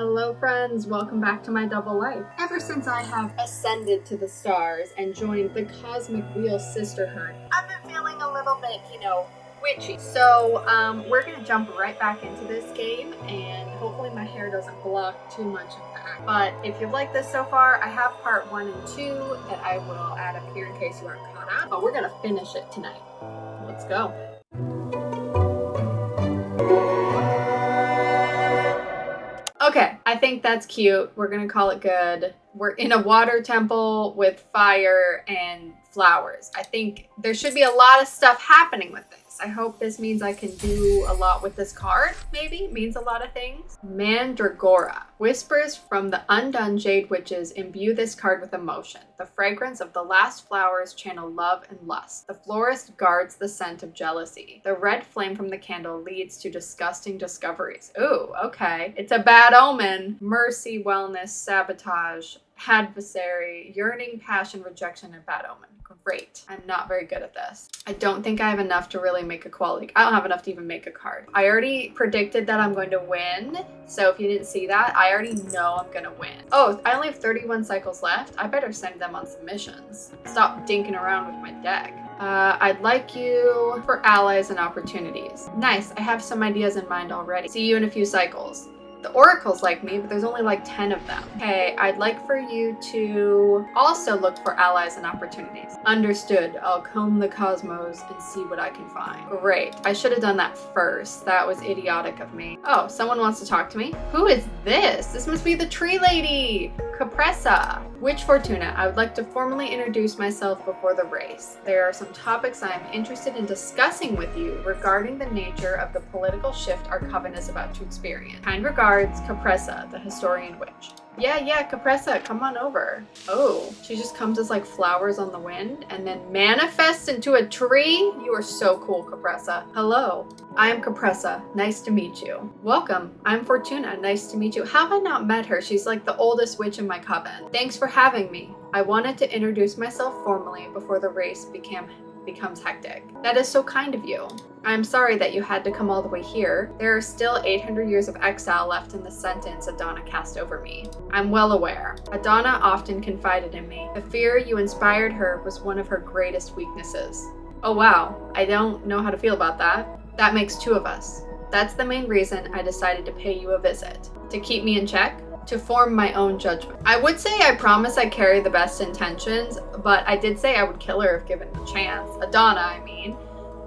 Hello friends, welcome back to my double life. Ever since I have ascended to the stars and joined the Cosmic Wheel Sisterhood, I've been feeling a little bit, witchy. So we're gonna jump right back into this game and hopefully my hair doesn't block too much of that. But if you like this so far, I have part 1 and 2 that I will add up here in case you aren't caught up. But we're gonna finish it tonight. Let's go. Okay, I think that's cute. We're gonna call it good. We're in a water temple with fire and flowers. I think there should be a lot of stuff happening with this. I hope this means I can do a lot with this card, maybe. It means a lot of things. Mandragora. Whispers from the undone Jade Witches imbue this card with emotion. The fragrance of the last flowers channel love and lust. The florist guards the scent of jealousy. The red flame from the candle leads to disgusting discoveries. Ooh, okay. It's a bad omen. Mercy, wellness, sabotage, adversary, yearning, passion, rejection, and bad omen. Great. I'm not very good at this. I don't think I have enough to really make a quality. I don't have enough to even make a card. I already predicted that I'm going to win. So if you didn't see that, I already know I'm going to win. Oh, I only have 31 cycles left. I better send them on submissions. Stop dinking around with my deck. I'd like you for allies and opportunities. Nice. I have some ideas in mind already. See you in a few cycles. The oracles like me, but there's only like 10 of them. Okay, I'd like for you to also look for allies and opportunities. Understood. I'll comb the cosmos and see what I can find. Great. I should have done that first. That was idiotic of me. Oh, someone wants to talk to me? Who is this? This must be the tree lady. Capressa. Witch Fortuna, I would like to formally introduce myself before the race. There are some topics I am interested in discussing with you regarding the nature of the political shift our coven is about to experience. Kind regards, Capressa, the historian witch. Yeah, Capressa, come on over. Oh, she just comes as like flowers on the wind and then manifests into a tree? You are so cool, Capressa. Hello, I am Capressa. Nice to meet you. Welcome, I'm Fortuna. Nice to meet you. How have I not met her? She's like the oldest witch in my coven. Thanks for having me. I wanted to introduce myself formally before the race becomes hectic. That is so kind of you. I'm sorry that you had to come all the way here. There are still 800 years of exile left in the sentence Adana cast over me. I'm well aware. Adana often confided in me. The fear you inspired her was one of her greatest weaknesses. Oh wow, I don't know how to feel about that. That makes 2 of us. That's the main reason I decided to pay you a visit. To keep me in check? To form my own judgment. I would say I promise I carry the best intentions, but I did say I would kill her if given the chance. Adana, I mean.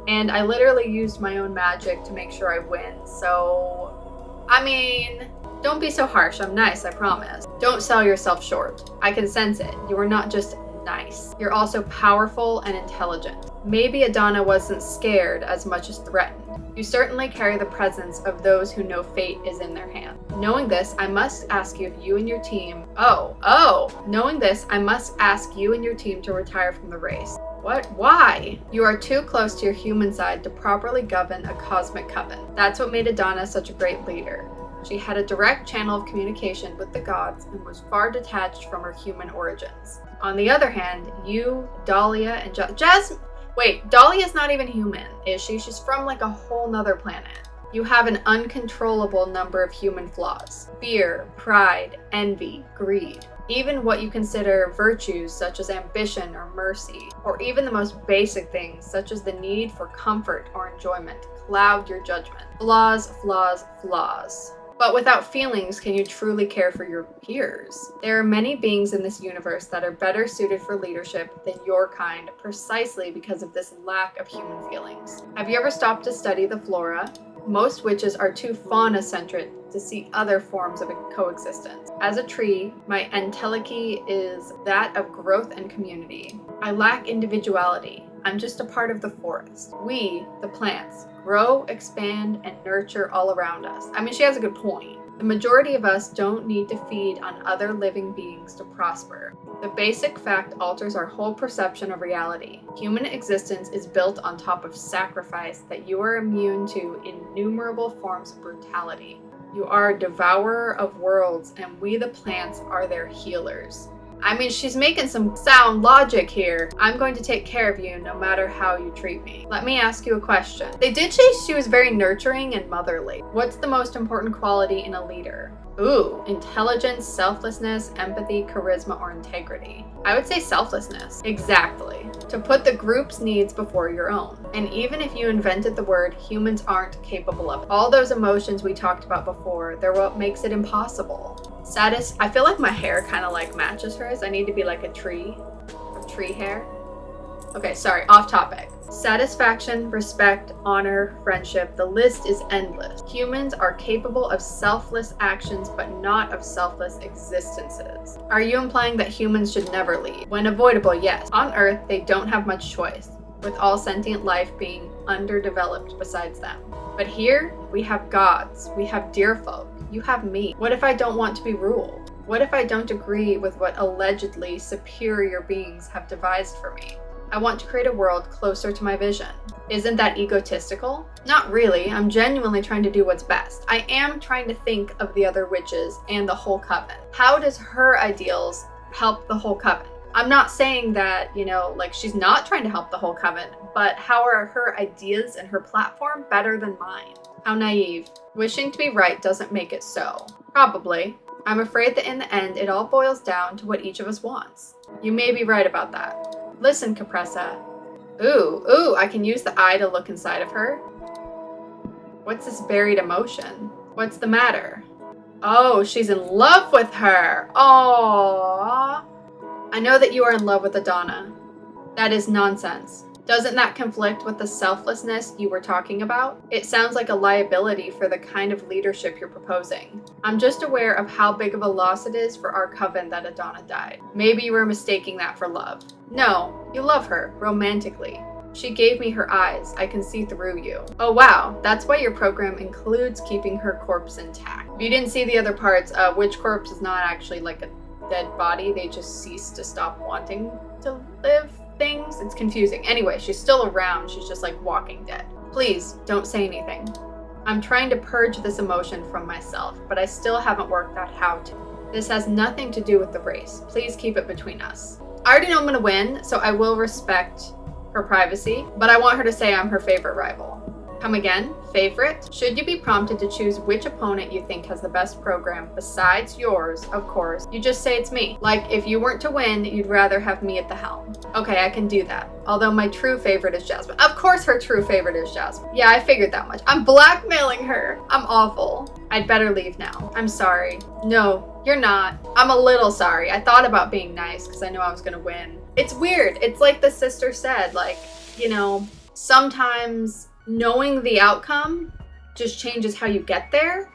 And I literally used my own magic to make sure I win, so... I mean, don't be so harsh. I'm nice, I promise. Don't sell yourself short. I can sense it. You are not just nice. You're also powerful and intelligent. Maybe Adana wasn't scared as much as threatened. You certainly carry the presence of those who know fate is in their hands. Knowing this, I must ask you if you and your team... Knowing this, I must ask you and your team to retire from the race. What? Why? You are too close to your human side to properly govern a cosmic coven. That's what made Adana such a great leader. She had a direct channel of communication with the gods and was far detached from her human origins. On the other hand, you, Dahlia, and Jasmine... Wait, Dahlia's not even human, is she? She's from like a whole nother planet. You have an uncontrollable number of human flaws. Fear, pride, envy, greed. Even what you consider virtues such as ambition or mercy, or even the most basic things such as the need for comfort or enjoyment, cloud your judgment. Flaws, flaws, flaws. But without feelings, can you truly care for your peers? There are many beings in this universe that are better suited for leadership than your kind precisely because of this lack of human feelings. Have you ever stopped to study the flora? Most witches are too fauna-centric to see other forms of coexistence. As a tree, my entelechy is that of growth and community. I lack individuality. I'm just a part of the forest. We, the plants, grow, expand, and nurture all around us. I mean, she has a good point. The majority of us don't need to feed on other living beings to prosper. The basic fact alters our whole perception of reality. Human existence is built on top of sacrifice that you are immune to innumerable forms of brutality. You are a devourer of worlds, and we the plants are their healers. I mean, she's making some sound logic here. I'm going to take care of you no matter how you treat me. Let me ask you a question. They did say she was very nurturing and motherly. What's the most important quality in a leader? Ooh, intelligence, selflessness, empathy, charisma, or integrity. I would say selflessness. Exactly. To put the group's needs before your own. And even if you invented the word, humans aren't capable of it. All those emotions we talked about before, they're what makes it impossible. I feel like my hair kind of like matches hers. I need to be like a tree hair. Okay, sorry, off topic. Satisfaction, respect, honor, friendship, the list is endless. Humans are capable of selfless actions, but not of selfless existences. Are you implying that humans should never lead? When avoidable, yes. On Earth, they don't have much choice, with all sentient life being underdeveloped besides them. But here, we have gods, we have dear folk, you have me. What if I don't want to be ruled? What if I don't agree with what allegedly superior beings have devised for me? I want to create a world closer to my vision. Isn't that egotistical? Not really. I'm genuinely trying to do what's best. I am trying to think of the other witches and the whole coven. How does her ideals help the whole coven? I'm not saying that, like she's not trying to help the whole coven, but how are her ideas and her platform better than mine? How naive. Wishing to be right doesn't make it so. Probably. I'm afraid that in the end, it all boils down to what each of us wants. You may be right about that. Listen, Capressa. Ooh, I can use the eye to look inside of her. What's this buried emotion? What's the matter? Oh, she's in love with her. Aww. I know that you are in love with Adana. That is nonsense. Doesn't that conflict with the selflessness you were talking about? It sounds like a liability for the kind of leadership you're proposing. I'm just aware of how big of a loss it is for our coven that Adana died. Maybe you were mistaking that for love. No, you love her, romantically. She gave me her eyes. I can see through you. Oh wow, that's why your program includes keeping her corpse intact. If you didn't see the other parts, witch corpse is not actually like a dead body. They just cease to stop wanting to live. Things. It's confusing. Anyway, she's still around. She's just like walking dead. Please don't say anything. I'm trying to purge this emotion from myself, but I still haven't worked out how to. This has nothing to do with the race. Please keep it between us. I already know I'm gonna win, so I will respect her privacy, but I want her to say I'm her favorite rival. Come again? Favorite? Should you be prompted to choose which opponent you think has the best program besides yours, of course, you just say it's me. Like, if you weren't to win, you'd rather have me at the helm. Okay, I can do that. Although my true favorite is Jasmine. Of course her true favorite is Jasmine. Yeah, I figured that much. I'm blackmailing her. I'm awful. I'd better leave now. I'm sorry. No, you're not. I'm a little sorry. I thought about being nice because I knew I was gonna win. It's weird. It's like the sister said, like, sometimes knowing the outcome just changes how you get there,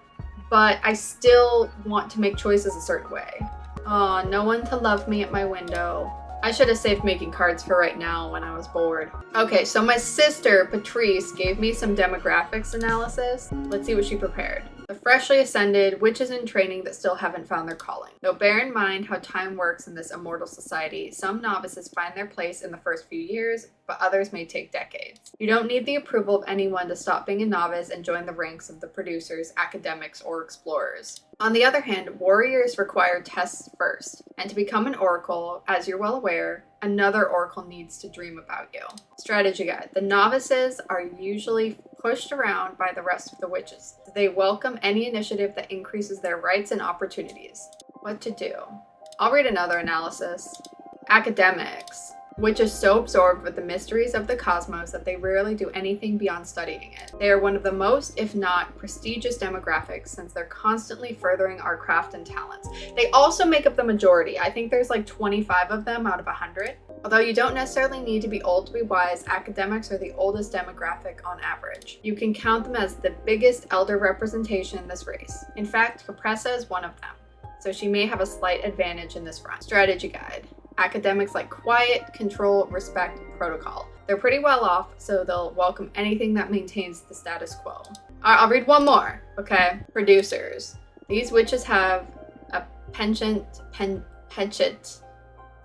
but I still want to make choices a certain way. Oh, no one to love me at my window. I should have saved making cards for right now when I was bored. Okay, so my sister, Patrice, gave me some demographics analysis. Let's see what she prepared. The freshly ascended, witches in training that still haven't found their calling. Though bear in mind how time works in this immortal society, some novices find their place in the first few years, but others may take decades. You don't need the approval of anyone to stop being a novice and join the ranks of the producers, academics, or explorers. On the other hand, warriors require tests first, and to become an oracle, as you're well aware, another oracle needs to dream about you. Strategy guide. The novices are usually pushed around by the rest of the witches. They welcome any initiative that increases their rights and opportunities. What to do? I'll read another analysis. Academics. Witches so absorbed with the mysteries of the cosmos that they rarely do anything beyond studying it. They are one of the most, if not prestigious demographics, since they're constantly furthering our craft and talents. They also make up the majority. I think there's like 25 of them out of 100. Although you don't necessarily need to be old to be wise, academics are the oldest demographic on average. You can count them as the biggest elder representation in this race. In fact, Capressa is one of them, so she may have a slight advantage in this front. Strategy guide. Academics like quiet, control, respect, protocol. They're pretty well off, so they'll welcome anything that maintains the status quo. All right, I'll read one more, okay? Producers. These witches have a penchant.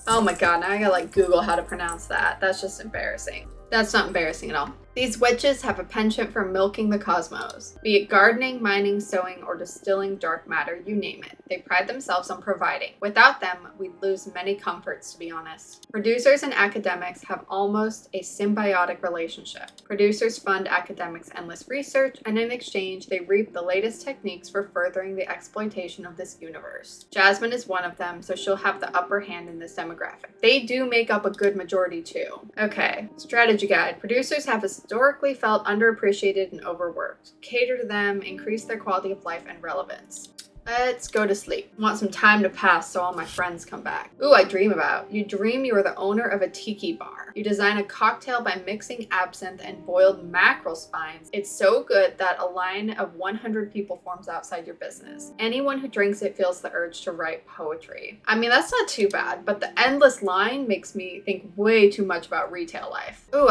Oh my god, now I gotta Google how to pronounce that. That's just embarrassing. That's not embarrassing at all. These witches have a penchant for milking the cosmos. Be it gardening, mining, sewing, or distilling dark matter, you name it. They pride themselves on providing. Without them, we'd lose many comforts, to be honest. Producers and academics have almost a symbiotic relationship. Producers fund academics' endless research, and in exchange, they reap the latest techniques for furthering the exploitation of this universe. Jasmine is one of them, so she'll have the upper hand in this demographic. They do make up a good majority too. Okay, strategy guide. Producers have historically felt underappreciated and overworked. Cater to them, increase their quality of life and relevance. Let's go to sleep. I want some time to pass so all my friends come back. Ooh, I dream about. You dream you are the owner of a tiki bar. You design a cocktail by mixing absinthe and boiled mackerel spines. It's so good that a line of 100 people forms outside your business. Anyone who drinks it feels the urge to write poetry. I mean, that's not too bad, but the endless line makes me think way too much about retail life. Ooh,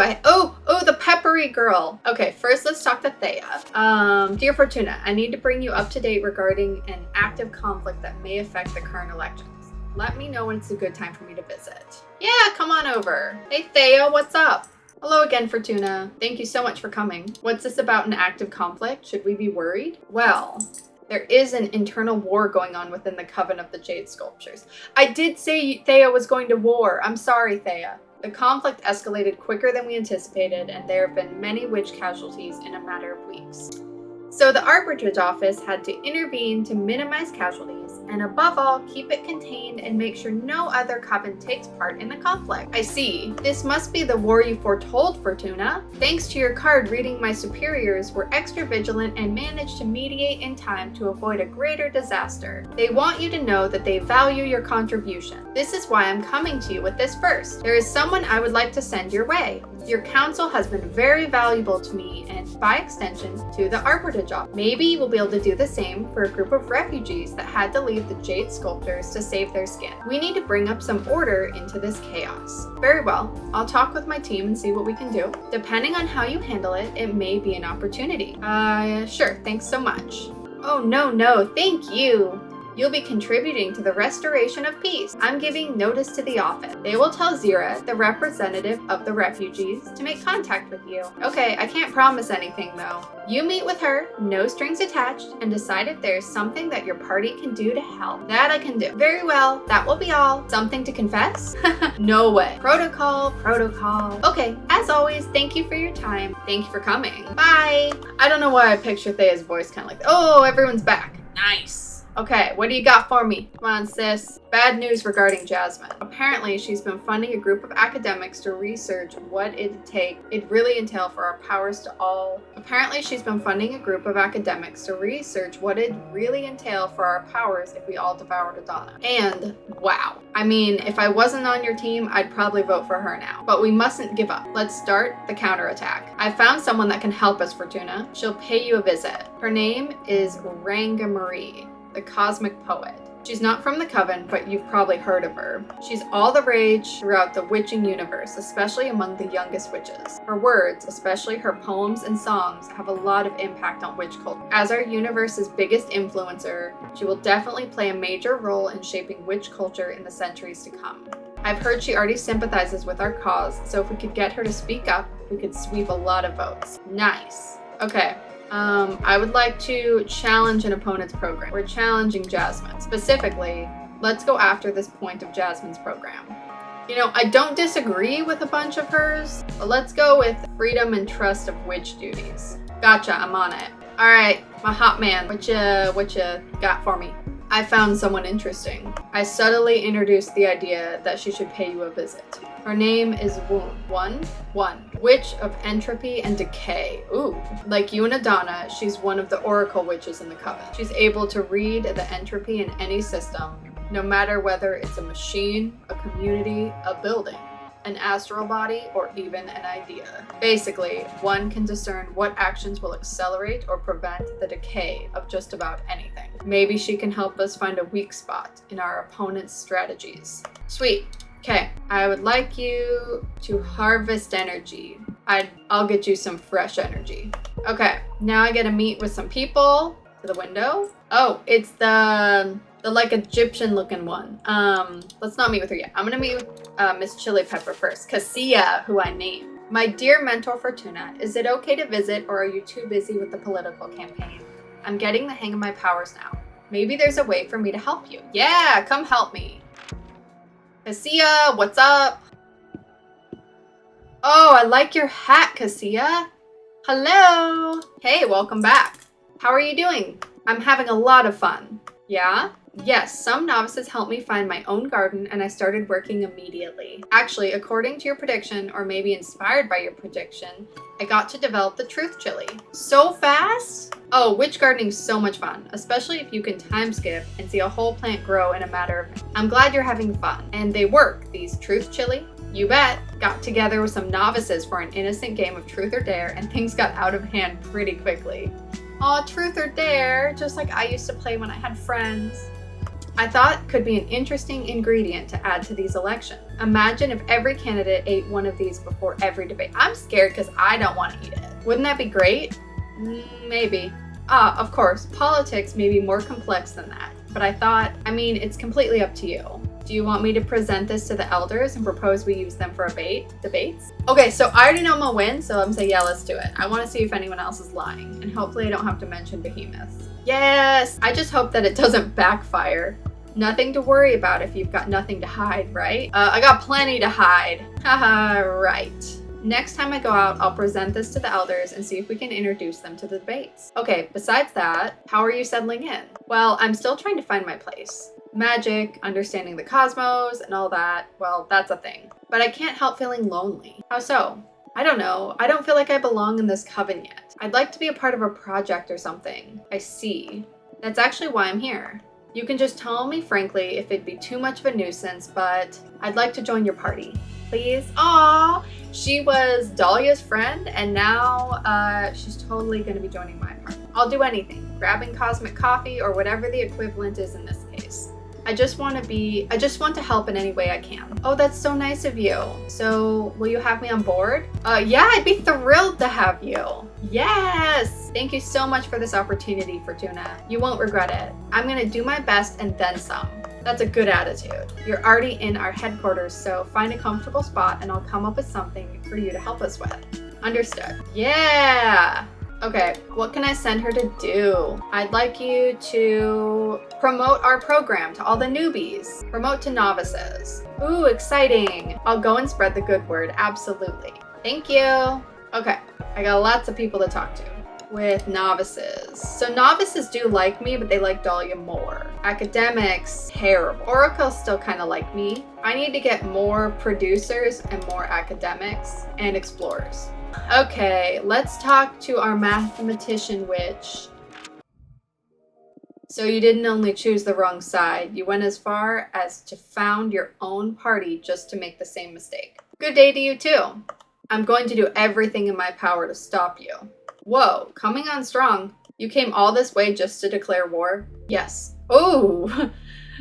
the peppery girl. Okay, first let's talk to Thea. Dear Fortuna, I need to bring you up to date regarding an active conflict that may affect the current elections. Let me know when it's a good time for me to visit. Yeah, come on over. Hey Thea, what's up? Hello again, Fortuna. Thank you so much for coming. What's this about an active conflict? Should we be worried? Well, there is an internal war going on within the Coven of the Jade Sculptures. I did say Thea was going to war. I'm sorry, Thea. The conflict escalated quicker than we anticipated, and there have been many witch casualties in a matter of weeks. So the Arbitrage Office had to intervene to minimize casualties, and above all, keep it contained and make sure no other coven takes part in the conflict. I see. This must be the war you foretold, Fortuna. Thanks to your card reading my superiors were extra vigilant and managed to mediate in time to avoid a greater disaster. They want you to know that they value your contribution. This is why I'm coming to you with this first. There is someone I would like to send your way. Your counsel has been very valuable to me and, by extension, to the Arbitrage Office. Maybe we'll be able to do the same for a group of refugees that had to leave the Jade Sculptors to save their skin. We need to bring up some order into this chaos. Very well. I'll talk with my team and see what we can do. Depending on how you handle it, it may be an opportunity. Sure. Thanks so much. Oh, no. Thank you. You'll be contributing to the restoration of peace. I'm giving notice to the office. They will tell Zira, the representative of the refugees, to make contact with you. Okay, I can't promise anything though. You meet with her, no strings attached, and decide if there's something that your party can do to help. That I can do. Very well, that will be all. Something to confess? No way. Protocol. Okay, as always, thank you for your time. Thank you for coming. Bye. I don't know why I picture Thea's voice kind of like that. Oh, everyone's back. Nice. Okay, what do you got for me? Come on, sis. Bad news regarding Jasmine. Apparently, she's been funding a group of academics to research what it'd really entail for our powers to all. If we all devoured Adana. And wow. I mean, if I wasn't on your team, I'd probably vote for her now. But we mustn't give up. Let's start the counterattack. I found someone that can help us, Fortuna. She'll pay you a visit. Her name is Ranga Marie, the Cosmic Poet. She's not from the Coven, but you've probably heard of her. She's all the rage throughout the witching universe, especially among the youngest witches. Her words, especially her poems and songs, have a lot of impact on witch culture. As our universe's biggest influencer, she will definitely play a major role in shaping witch culture in the centuries to come. I've heard she already sympathizes with our cause, so if we could get her to speak up, we could sweep a lot of votes. Nice. Okay. I would like to challenge an opponent's program. We're challenging Jasmine. Specifically, let's go after this point of Jasmine's program. You know, I don't disagree with a bunch of hers, but let's go with freedom and trust of witch duties. Gotcha, I'm on it. All right, my hot man, what you got for me? I found someone interesting. I subtly introduced the idea that she should pay you a visit. Her name is One, Witch of Entropy and Decay. Ooh. Like you and Adana, she's one of the Oracle Witches in the Coven. She's able to read the entropy in any system, no matter whether it's a machine, a community, a building, an astral body, or even an idea. Basically, One can discern what actions will accelerate or prevent the decay of just about anything. Maybe she can help us find a weak spot in our opponent's strategies. Sweet. Okay, I would like you to harvest energy. I'll get you some fresh energy. Okay, now I get to meet with some people. To the window. Oh, it's the like Egyptian looking one. Let's not meet with her yet. I'm gonna meet with Miss Chili Pepper first. Cassia, who I named. My dear mentor Fortuna, is it okay to visit or are you too busy with the political campaign? I'm getting the hang of my powers now. Maybe there's a way for me to help you. Yeah, come help me. Cassia, what's up? Oh, I like your hat, Cassia. Hello. Hey, welcome back. How are you doing? I'm having a lot of fun. Yeah? Yes, some novices helped me find my own garden and I started working immediately. Actually, according to your prediction, or maybe inspired by your prediction, I got to develop the truth chili. So fast? Oh, witch gardening's so much fun, especially if you can time skip and see a whole plant grow in a matter of minutes. I'm glad you're having fun. And they work, these truth chili. You bet. Got together with some novices for an innocent game of truth or dare and things got out of hand pretty quickly. Aw, truth or dare, just like I used to play when I had friends. I thought could be an interesting ingredient to add to these elections. Imagine if every candidate ate one of these before every debate. I'm scared because I don't want to eat it. Wouldn't that be great? Maybe. Of course, politics may be more complex than that, but it's completely up to you. Do you want me to present this to the elders and propose we use them for debates? Okay, so I already know I'm gonna win, so I'm saying yeah, let's do it. I want to see if anyone else is lying, and hopefully I don't have to mention behemoths. Yes! I just hope that it doesn't backfire. Nothing to worry about if you've got nothing to hide, right? I got plenty to hide. Haha, right. Next time I go out, I'll present this to the elders and see if we can introduce them to the debates. Okay, besides that, how are you settling in? Well, I'm still trying to find my place. Magic, understanding the cosmos, and all that, well, that's a thing. But I can't help feeling lonely. How so? I don't know. I don't feel like I belong in this coven yet. I'd like to be a part of a project or something. I see. That's actually why I'm here. You can just tell me frankly if it'd be too much of a nuisance, but I'd like to join your party. Please? Aww! She was Dahlia's friend, and now she's totally gonna be joining my party. I'll do anything. Grabbing cosmic coffee or whatever the equivalent is in this case. I just want to help in any way I can. Oh, that's so nice of you. So, will you have me on board? Yeah, I'd be thrilled to have you. Yes! Thank you so much for this opportunity, Fortuna. You won't regret it. I'm gonna do my best and then some. That's a good attitude. You're already in our headquarters, so find a comfortable spot and I'll come up with something for you to help us with. Understood. Yeah! Okay, what can I send her to do? I'd like you to promote our program to all the newbies. Promote to novices. Ooh, exciting. I'll go and spread the good word, absolutely. Thank you. Okay, I got lots of people to talk to. With novices. So novices do like me, but they like Dahlia more. Academics, terrible. Oracle's still kind of like me. I need to get more producers and more academics and explorers. Okay, let's talk to our mathematician witch. So you didn't only choose the wrong side, you went as far as to found your own party just to make the same mistake. Good day to you too. I'm going to do everything in my power to stop you. Whoa, coming on strong. You came all this way just to declare war? Yes. Oh,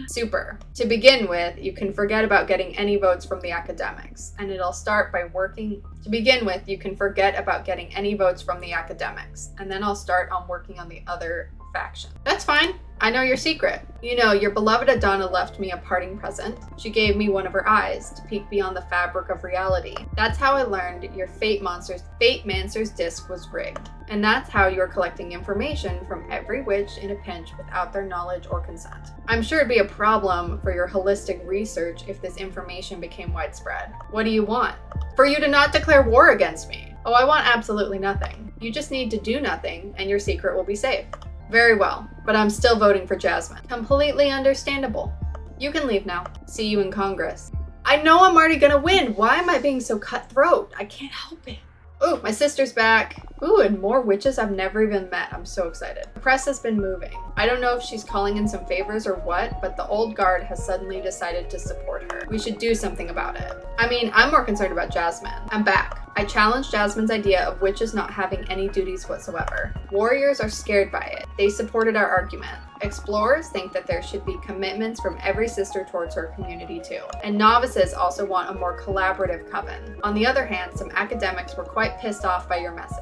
super. To begin with, you can forget about getting any votes from the academics, and it'll start by working. To begin with, you can forget about getting any votes from the academics, and then I'll start on working on the other faction. That's fine. I know your secret. You know, your beloved Adana left me a parting present. She gave me one of her eyes to peek beyond the fabric of reality. That's how I learned your Fate Mancer's disc was rigged. And that's how you're collecting information from every witch in a pinch without their knowledge or consent. I'm sure it'd be a problem for your holistic research if this information became widespread. What do you want? For you to not declare war against me. Oh, I want absolutely nothing. You just need to do nothing and your secret will be safe. Very well, but I'm still voting for Jasmine. Completely understandable. You can leave now. See you in Congress. I know I'm already gonna win. Why am I being so cutthroat? I can't help it. Ooh, my sister's back. Ooh, and more witches I've never even met. I'm so excited. The press has been moving. I don't know if she's calling in some favors or what, but the old guard has suddenly decided to support her. We should do something about it. I mean, I'm more concerned about Jasmine. I'm back. I challenged Jasmine's idea of witches not having any duties whatsoever. Warriors are scared by it. They supported our argument. Explorers think that there should be commitments from every sister towards her community too. And novices also want a more collaborative coven. On the other hand, some academics were quite pissed off by your message.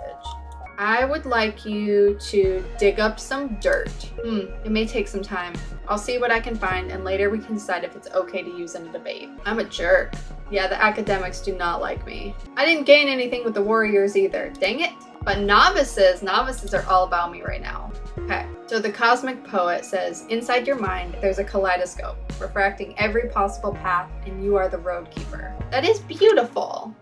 I would like you to dig up some dirt. It may take some time. I'll see what I can find and later we can decide if it's okay to use in a debate. I'm a jerk. Yeah, the academics do not like me. I didn't gain anything with the warriors either. Dang it. But novices are all about me right now. Okay, so the Cosmic Poet says, inside your mind, there's a kaleidoscope, refracting every possible path, and you are the road keeper. That is beautiful.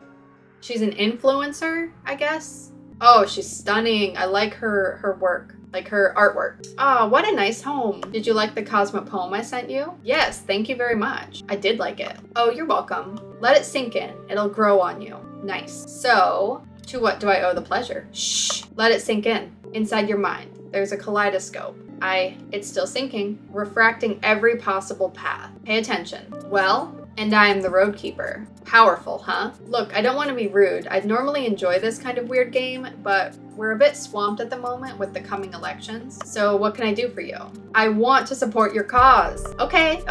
She's an influencer, I guess. Oh, she's stunning. I like her work, like her artwork. Oh, what a nice home. Did you like the Cosmic Poem I sent you? Yes, thank you very much. I did like it. Oh, you're welcome. Let it sink in. It'll grow on you. Nice. So, to what do I owe the pleasure? Shh. Let it sink in. Inside your mind, there's a kaleidoscope. It's still sinking, refracting every possible path. Pay attention. Well, and I am the road keeper. Powerful, huh? Look, I don't want to be rude. I'd normally enjoy this kind of weird game, but we're a bit swamped at the moment with the coming elections. So what can I do for you? I want to support your cause. Okay.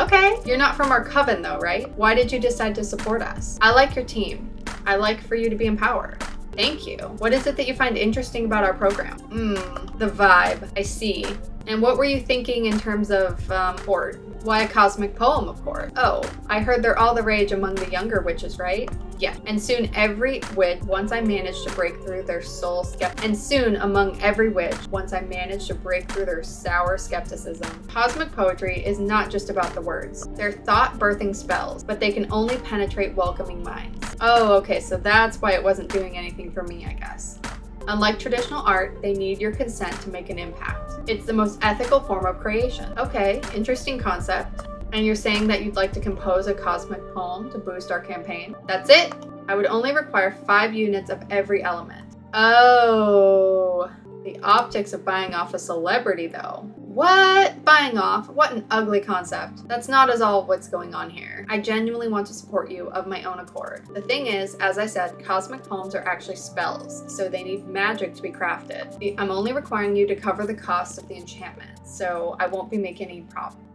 You're not from our Coven though, right? Why did you decide to support us? I like your team. I like for you to be empowered. Thank you. What is it that you find interesting about our program? The vibe. I see. And what were you thinking in terms of horde? Why a cosmic poem, of course? Oh, I heard they're all the rage among the younger witches, right? Yeah. And soon every witch, once I managed to break through their sour skepticism. Cosmic poetry is not just about the words. They're thought-birthing spells, but they can only penetrate welcoming minds. Oh, okay, so that's why it wasn't doing anything for me, I guess. Unlike traditional art, they need your consent to make an impact. It's the most ethical form of creation. Okay, interesting concept. And you're saying that you'd like to compose a cosmic poem to boost our campaign? That's it? I would only require 5 units of every element. Oh, the optics of buying off a celebrity though. What? Buying off? What an ugly concept. That's not at all what's going on here. I genuinely want to support you of my own accord. The thing is, as I said, cosmic poems are actually spells, so they need magic to be crafted. I'm only requiring you to cover the cost of the enchantment, so I won't be making any profit.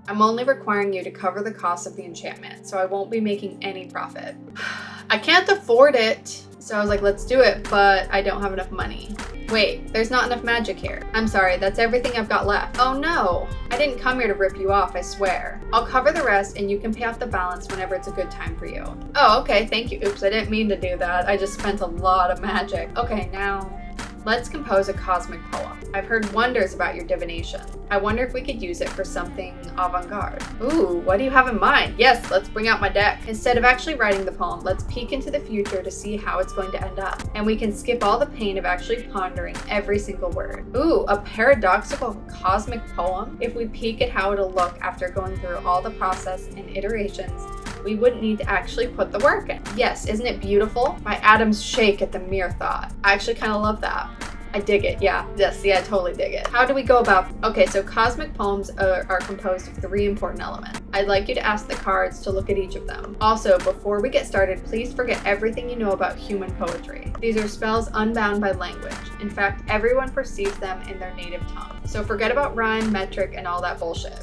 I can't afford it. So I was like, let's do it, but I don't have enough money. Wait, there's not enough magic here. I'm sorry, that's everything I've got left. Oh no, I didn't come here to rip you off, I swear. I'll cover the rest and you can pay off the balance whenever it's a good time for you. Oh, okay, thank you. Oops, I didn't mean to do that. I just spent a lot of magic. Okay, now let's compose a cosmic poem. I've heard wonders about your divination. I wonder if we could use it for something avant-garde. Ooh, what do you have in mind? Yes, let's bring out my deck. Instead of actually writing the poem, let's peek into the future to see how it's going to end up. And we can skip all the pain of actually pondering every single word. Ooh, a paradoxical cosmic poem? If we peek at how it'll look after going through all the process and iterations, we wouldn't need to actually put the work in. Yes, isn't it beautiful? My atoms shake at the mere thought. I actually kind of love that. I dig it, yeah. Yes, I totally dig it. How do we go about? Okay, so cosmic poems are composed of 3 important elements. I'd like you to ask the cards to look at each of them. Also, before we get started, please forget everything you know about human poetry. These are spells unbound by language. In fact, everyone perceives them in their native tongue. So forget about rhyme, metric, and all that bullshit.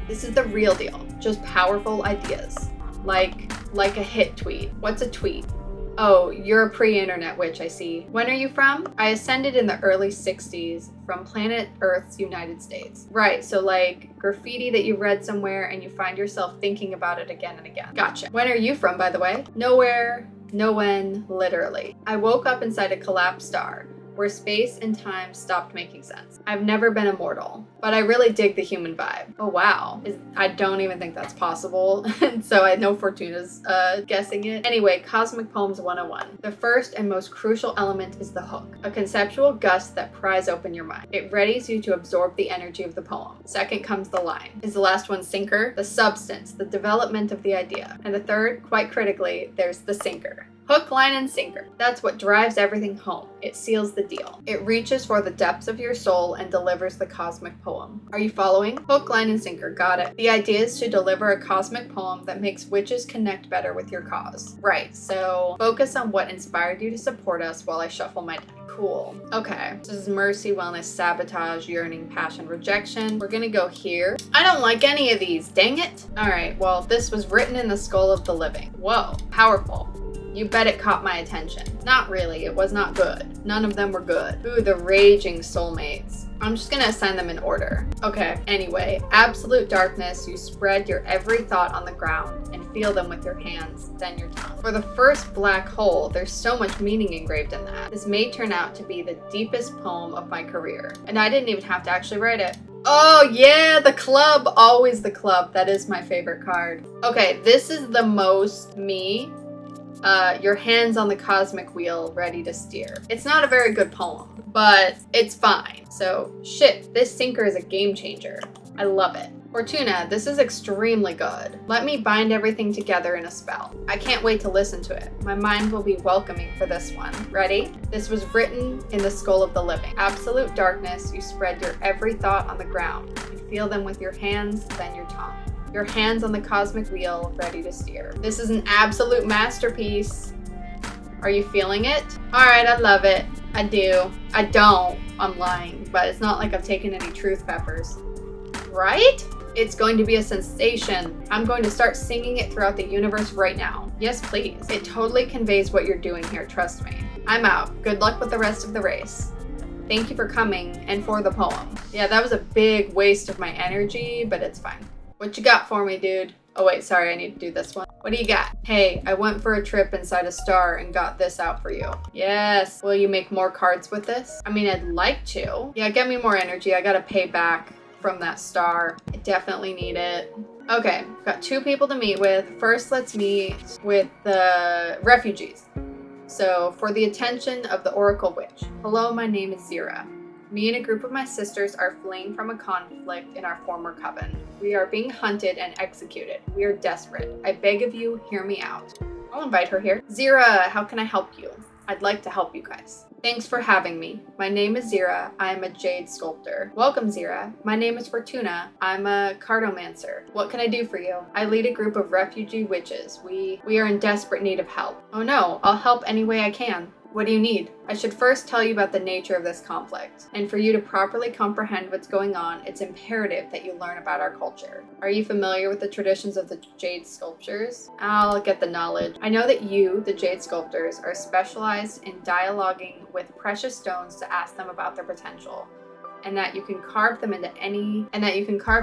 This is the real deal, just powerful ideas. Like a hit tweet. What's a tweet? Oh, you're a pre-internet witch, I see. When are you from? I ascended in the early 60s from planet Earth's United States. Right, so like graffiti that you read somewhere and you find yourself thinking about it again and again. Gotcha. When are you from, by the way? Nowhere, no when, literally. I woke up inside a collapsed star, where space and time stopped making sense. I've never been immortal, but I really dig the human vibe. Oh wow, I don't even think that's possible, and so I know Fortuna's guessing it. Anyway, Cosmic Poems 101. The first and most crucial element is the hook, a conceptual gust that pries open your mind. It readies you to absorb the energy of the poem. Second comes the line. Is the last one sinker? The substance, the development of the idea. And the third, quite critically, there's the sinker. Hook, line, and sinker. That's what drives everything home. It seals the deal. It reaches for the depths of your soul and delivers the cosmic poem. Are you following? Hook, line, and sinker. Got it. The idea is to deliver a cosmic poem that makes witches connect better with your cause. Right, so focus on what inspired you to support us while I shuffle my deck. Cool. Okay, this is mercy, wellness, sabotage, yearning, passion, rejection. We're gonna go here. I don't like any of these, dang it. All right, well, this was written in the skull of the living. Whoa, powerful. You bet it caught my attention. Not really, it was not good. None of them were good. Ooh, the raging soulmates. I'm just gonna assign them in order. Okay, anyway, absolute darkness, you spread your every thought on the ground and feel them with your hands, then your tongue. For the first black hole, there's so much meaning engraved in that. This may turn out to be the deepest poem of my career. And I didn't even have to actually write it. Oh yeah, the club, always the club. That is my favorite card. Okay, this is the most me. Your hands on the cosmic wheel, ready to steer. It's not a very good poem, but it's fine. So shit, this sinker is a game changer. I love it. Fortuna, this is extremely good. Let me bind everything together in a spell. I can't wait to listen to it. My mind will be welcoming for this one. Ready? This was written in the skull of the living. Absolute darkness, you spread your every thought on the ground. You feel them with your hands, then your tongue. Your hands on the cosmic wheel, ready to steer. This is an absolute masterpiece. Are you feeling it? All right, I love it. I do. I don't. I'm lying, but it's not like I've taken any truth peppers. Right? It's going to be a sensation. I'm going to start singing it throughout the universe right now. Yes, please. It totally conveys what you're doing here, trust me. I'm out. Good luck with the rest of the race. Thank you for coming and for the poem. Yeah, that was a big waste of my energy, but it's fine. What you got for me, dude? Oh wait, sorry, I need to do this one. What do you got? Hey, I went for a trip inside a star and got this out for you. Yes. Will you make more cards with this? I mean, I'd like to. Yeah, get me more energy. I gotta pay back from that star. I definitely need it. Okay, got 2 people to meet with. First, let's meet with the refugees. So, for the attention of the Oracle Witch. Hello, my name is Zira. Me and a group of my sisters are fleeing from a conflict in our former coven. We are being hunted and executed. We are desperate. I beg of you, hear me out. I'll invite her here. Zira, how can I help you? I'd like to help you guys. Thanks for having me. My name is Zira. I am a jade sculptor. Welcome, Zira. My name is Fortuna. I'm a cartomancer. What can I do for you? I lead a group of refugee witches. We are in desperate need of help. Oh no, I'll help any way I can. What do you need? I should first tell you about the nature of this conflict. And for you to properly comprehend what's going on, it's imperative that you learn about our culture. Are you familiar with the traditions of the jade sculptures? I'll get the knowledge. I know that you, the jade sculptors, are specialized in dialoguing with precious stones to ask them about their potential. And that you can carve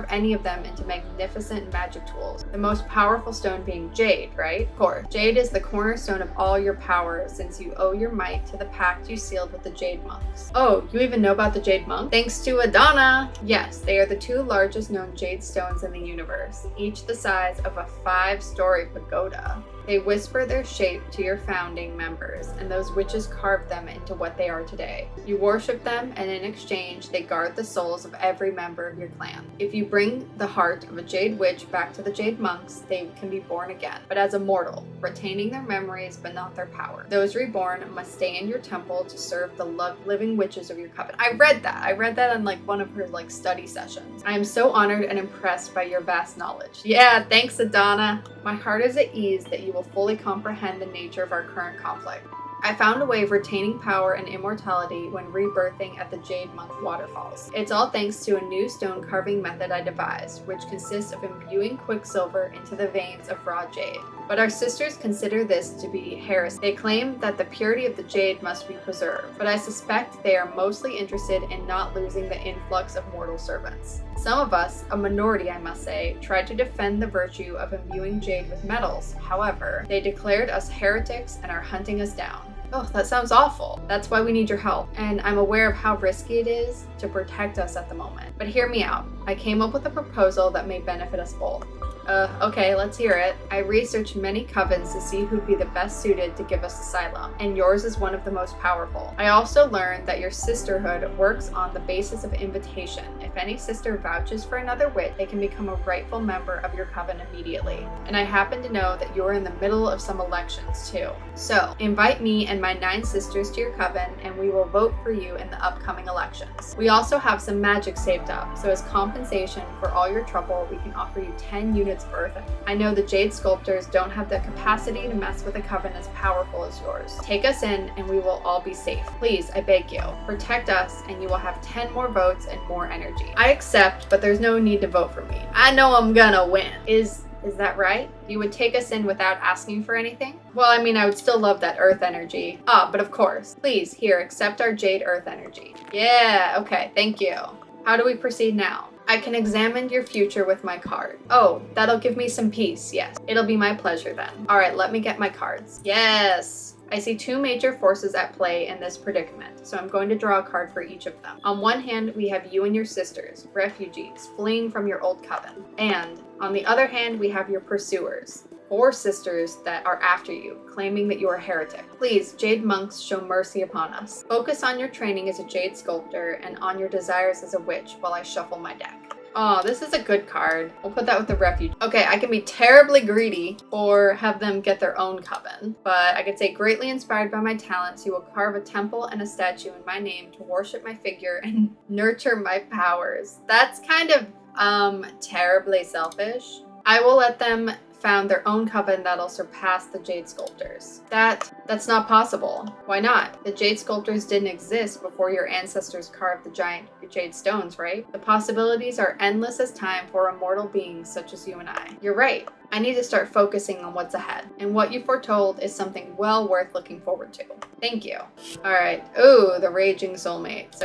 any of them into magnificent magic tools. The most powerful stone being jade, right? Of course. Jade is the cornerstone of all your power, since you owe your might to the pact you sealed with the jade monks. Oh, you even know about the jade monk? Thanks to Adana! Yes, they are the 2 largest known jade stones in the universe, each the size of a 5-story pagoda. They whisper their shape to your founding members, and those witches carved them into what they are today. You worship them, and in exchange, they guard the souls of every member of your clan. If you bring the heart of a jade witch back to the jade monks, they can be born again, but as a mortal, retaining their memories but not their power. Those reborn must stay in your temple to serve the living witches of your coven. I read that on like one of her like study sessions. I am so honored and impressed by your vast knowledge. Yeah, thanks, Adana. My heart is at ease that you will fully comprehend the nature of our current conflict. I found a way of retaining power and immortality when rebirthing at the Jade Monk waterfalls. It's all thanks to a new stone carving method I devised, which consists of imbuing quicksilver into the veins of raw jade. But our sisters consider this to be heresy. They claim that the purity of the jade must be preserved, but I suspect they are mostly interested in not losing the influx of mortal servants. Some of us, a minority I must say, tried to defend the virtue of imbuing jade with metals. However, they declared us heretics and are hunting us down. Oh, that sounds awful. That's why we need your help. And I'm aware of how risky it is to protect us at the moment. But hear me out. I came up with a proposal that may benefit us both. Okay, let's hear it. I researched many covens to see who'd be the best suited to give us asylum, and yours is one of the most powerful. I also learned that your sisterhood works on the basis of invitation. If any sister vouches for another witch, they can become a rightful member of your coven immediately. And I happen to know that you're in the middle of some elections too. So, invite me and my 9 sisters to your coven, and we will vote for you in the upcoming elections. We also have some magic saved up, so as compensation for all your trouble, we can offer you 10 units of earth. I know the jade sculptors don't have the capacity to mess with a coven as powerful as yours. Take us in and we will all be safe. Please, I beg you, protect us and you will have 10 more votes and more energy. I accept, but there's no need to vote for me. I know I'm gonna win. Is Is that right? You would take us in without asking for anything? Well, I mean, I would still love that earth energy. But of course. Please, here, accept our jade earth energy. Yeah, okay, thank you. How do we proceed now? I can examine your future with my card. Oh, that'll give me some peace, yes. It'll be my pleasure then. All right, let me get my cards. Yes! I see two major forces at play in this predicament, so I'm going to draw a card for each of them. On one hand, we have you and your sisters, refugees, fleeing from your old coven. And on the other hand, we have your pursuers, 4 sisters that are after you, claiming that you are a heretic. Please, Jade monks, show mercy upon us. Focus on your training as a Jade sculptor and on your desires as a witch while I shuffle my deck. Oh, this is a good card. We'll put that with the refuge. Okay, I can be terribly greedy or have them get their own coven. But I could say, greatly inspired by my talents, you will carve a temple and a statue in my name to worship my figure and nurture my powers. That's kind of, terribly selfish. I will let them found their own coven that'll surpass the Jade Sculptors. That's not possible. Why not? The Jade Sculptors didn't exist before your ancestors carved the giant jade stones, right? The possibilities are endless as time for immortal beings such as you and I. You're right. I need to start focusing on what's ahead. And what you foretold is something well worth looking forward to. Thank you. All right. Ooh, the Raging Soulmates.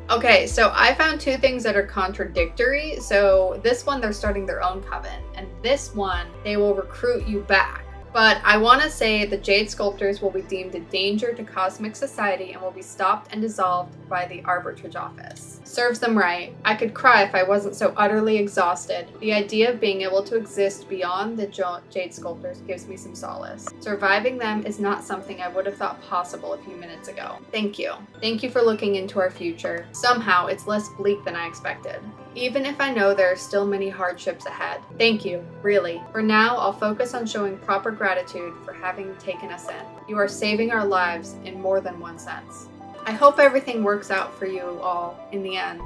Okay, so I found 2 things that are contradictory. So this one, they're starting their own coven, and this one, they will recruit you back. But I want to say the Jade Sculptors will be deemed a danger to cosmic society and will be stopped and dissolved by the arbitrage office. Serves them right. I could cry if I wasn't so utterly exhausted. The idea of being able to exist beyond the Jade Sculptors gives me some solace. Surviving them is not something I would have thought possible a few minutes ago. Thank you. Thank you for looking into our future. Somehow, it's less bleak than I expected. Even if I know there are still many hardships ahead. Thank you, really. For now, I'll focus on showing proper gratitude for having taken us in. You are saving our lives in more than one sense. I hope everything works out for you all in the end.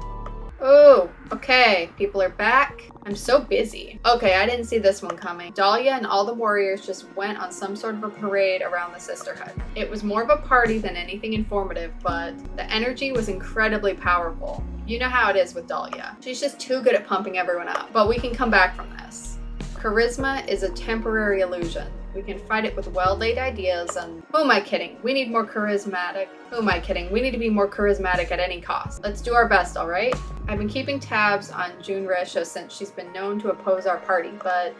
Oh, okay, people are back. I'm so busy. Okay, I didn't see this one coming. Dahlia and all the warriors just went on some sort of a parade around the sisterhood. It was more of a party than anything informative, but the energy was incredibly powerful. You know how it is with Dahlia. She's just too good at pumping everyone up, but we can come back from this. Charisma is a temporary illusion. We can fight it with well-laid ideas and... Who am I kidding? We need more charismatic. Who am I kidding? We need to be more charismatic at any cost. Let's do our best, alright? I've been keeping tabs on June Resha since she's been known to oppose our party, but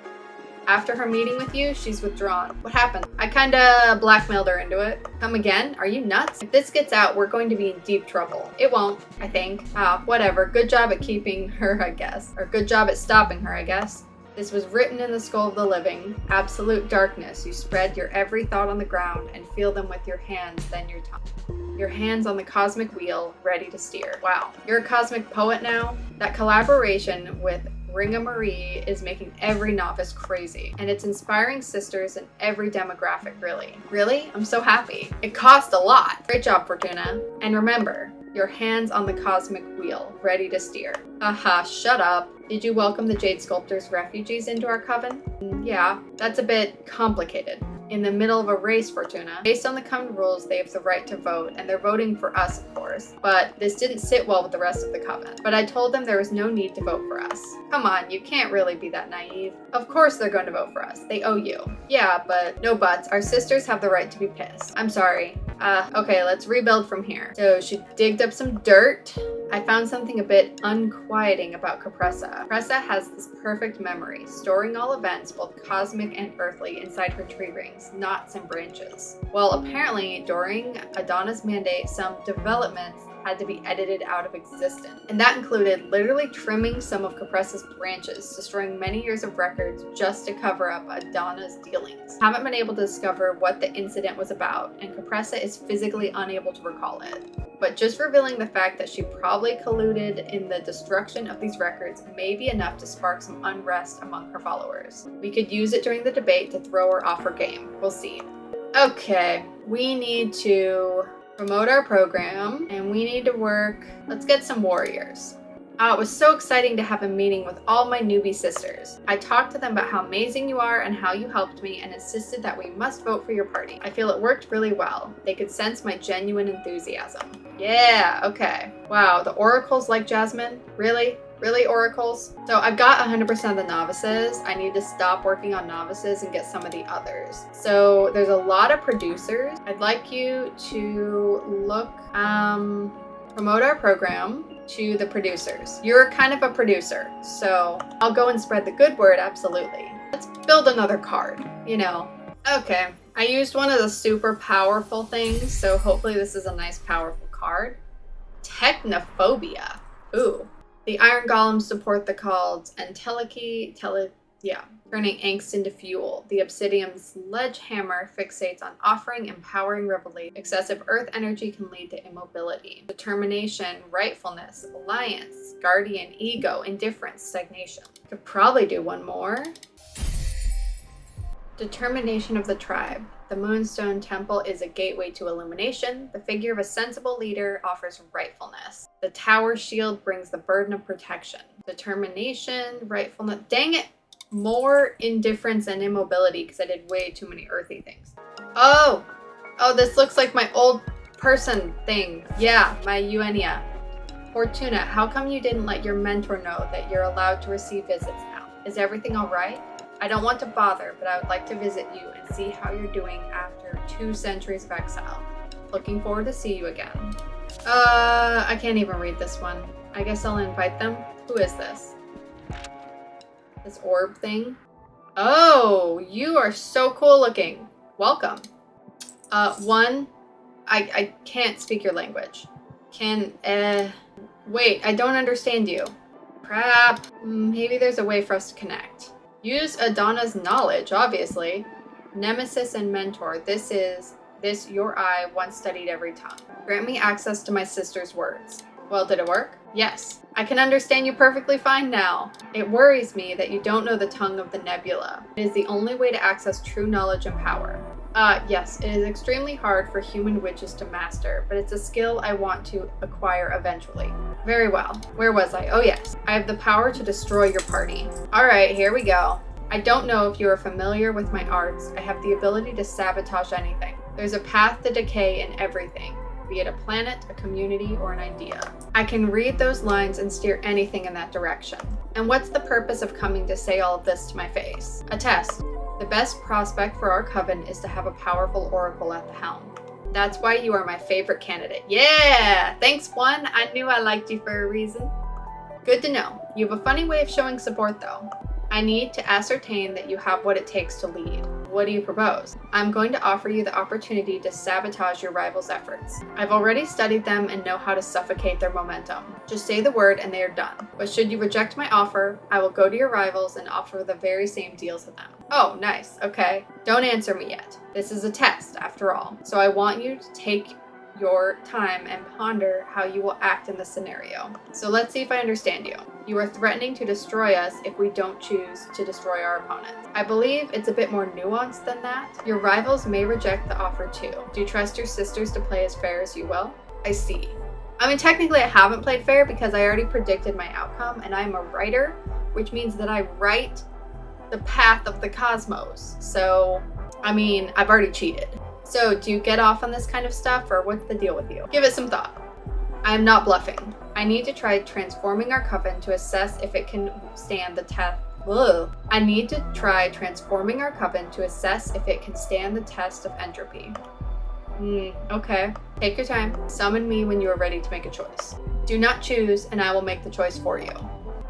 after her meeting with you, she's withdrawn. What happened? I kinda blackmailed her into it. Come again? Are you nuts? If this gets out, we're going to be in deep trouble. It won't, I think. Whatever. Good job at keeping her, I guess. Or good job at stopping her, I guess. This was written in the skull of the living. Absolute darkness. You spread your every thought on the ground and feel them with your hands, then your tongue. Your hands on the cosmic wheel, ready to steer. Wow. You're a cosmic poet now? That collaboration with Ringa Marie is making every novice crazy, and it's inspiring sisters in every demographic, really. Really? I'm so happy. It cost a lot. Great job, Fortuna. And remember, your hands on the cosmic wheel, ready to steer. Haha, shut up. Did you welcome the Jade Sculptors refugees into our coven? Yeah, that's a bit complicated. In the middle of a race, Fortuna. Based on the coven rules, they have the right to vote, and they're voting for us, of course. But this didn't sit well with the rest of the coven. But I told them there was no need to vote for us. Come on, you can't really be that naive. Of course they're going to vote for us. They owe you. Yeah, but no buts. Our sisters have the right to be pissed. I'm sorry. Okay, let's rebuild from here. So she digged up some dirt. I found something a bit unquieting about Capressa. Capressa has this perfect memory, storing all events, both cosmic and earthly, inside her tree rings, knots and branches. Well, apparently, during Adana's mandate, some developments had to be edited out of existence. And that included literally trimming some of Capressa's branches, destroying many years of records just to cover up Adana's dealings. Haven't been able to discover what the incident was about, and Capressa is physically unable to recall it. But just revealing the fact that she probably colluded in the destruction of these records may be enough to spark some unrest among her followers. We could use it during the debate to throw her off her game. We'll see. Okay, we need to promote our program, and we need to work. Let's get some warriors. It was so exciting to have a meeting with all my newbie sisters. I talked to them about how amazing you are and how you helped me, and insisted that we must vote for your party. I feel it worked really well. They could sense my genuine enthusiasm. Yeah, okay. Wow, the oracles like Jasmine? Really? Really, oracles? So I've got 100% of the novices. I need to stop working on novices and get some of the others. So there's a lot of producers. I'd like you to look, promote our program to the producers. You're kind of a producer, so I'll go and spread the good word, absolutely. Let's build another card, you know. Okay, I used one of the super powerful things, so hopefully this is a nice powerful card. Technophobia. Ooh. The Iron Golems support the cults, and turning angst into fuel. The Obsidian Sledgehammer fixates on offering empowering revelation. Excessive earth energy can lead to immobility. Determination, rightfulness, alliance, guardian ego, indifference, stagnation. Could probably do one more. Determination of the tribe. The Moonstone Temple is a gateway to illumination. The figure of a sensible leader offers rightfulness. The Tower Shield brings the burden of protection. Determination, rightfulness. Dang it! More indifference and immobility because I did way too many earthy things. Oh, this looks like my old person thing. Yeah, my Eugenia. Fortuna, how come you didn't let your mentor know that you're allowed to receive visits now? Is everything all right? I don't want to bother, but I would like to visit you and see how you're doing after 2 centuries of exile. Looking forward to see you again. I can't even read this one. I guess I'll invite them. Who is this? This orb thing? Oh, you are so cool looking. Welcome. I can't speak your language. Wait, I don't understand you. Crap. Maybe there's a way for us to connect. Use Adana's knowledge, obviously. Nemesis and mentor. This your eye once studied every tongue. Grant me access to my sister's words. Well, did it work? Yes. I can understand you perfectly fine now. It worries me that you don't know the tongue of the nebula. It is the only way to access true knowledge and power. Yes, it is extremely hard for human witches to master, but it's a skill I want to acquire eventually. Very well. Where was I? Oh yes. I have the power to destroy your party. Alright, here we go. I don't know if you are familiar with my arts. I have the ability to sabotage anything. There's a path to decay in everything, be it a planet, a community, or an idea. I can read those lines and steer anything in that direction. And what's the purpose of coming to say all of this to my face? A test. The best prospect for our coven is to have a powerful oracle at the helm. That's why you are my favorite candidate. Yeah! Thanks, one. I knew I liked you for a reason. Good to know. You have a funny way of showing support, though. I need to ascertain that you have what it takes to lead. What do you propose? I'm going to offer you the opportunity to sabotage your rivals' efforts. I've already studied them and know how to suffocate their momentum. Just say the word and they are done. But should you reject my offer, I will go to your rivals and offer the very same deal to them. Oh, nice. Okay. Don't answer me yet. This is a test, after all. So I want you to take your time and ponder how you will act in this scenario. So let's see if I understand you. You are threatening to destroy us if we don't choose to destroy our opponents. I believe it's a bit more nuanced than that. Your rivals may reject the offer too. Do you trust your sisters to play as fair as you will? I see. I mean, technically I haven't played fair because I already predicted my outcome, and I'm a writer, which means that I write the path of the cosmos. So, I mean, I've already cheated. So, do you get off on this kind of stuff, or what's the deal with you? Give it some thought. I am not bluffing. I need to try transforming our coven to assess if it can stand the test. I need to try transforming our coven to assess if it can stand the test of entropy. Okay. Take your time. Summon me when you are ready to make a choice. Do not choose, and I will make the choice for you.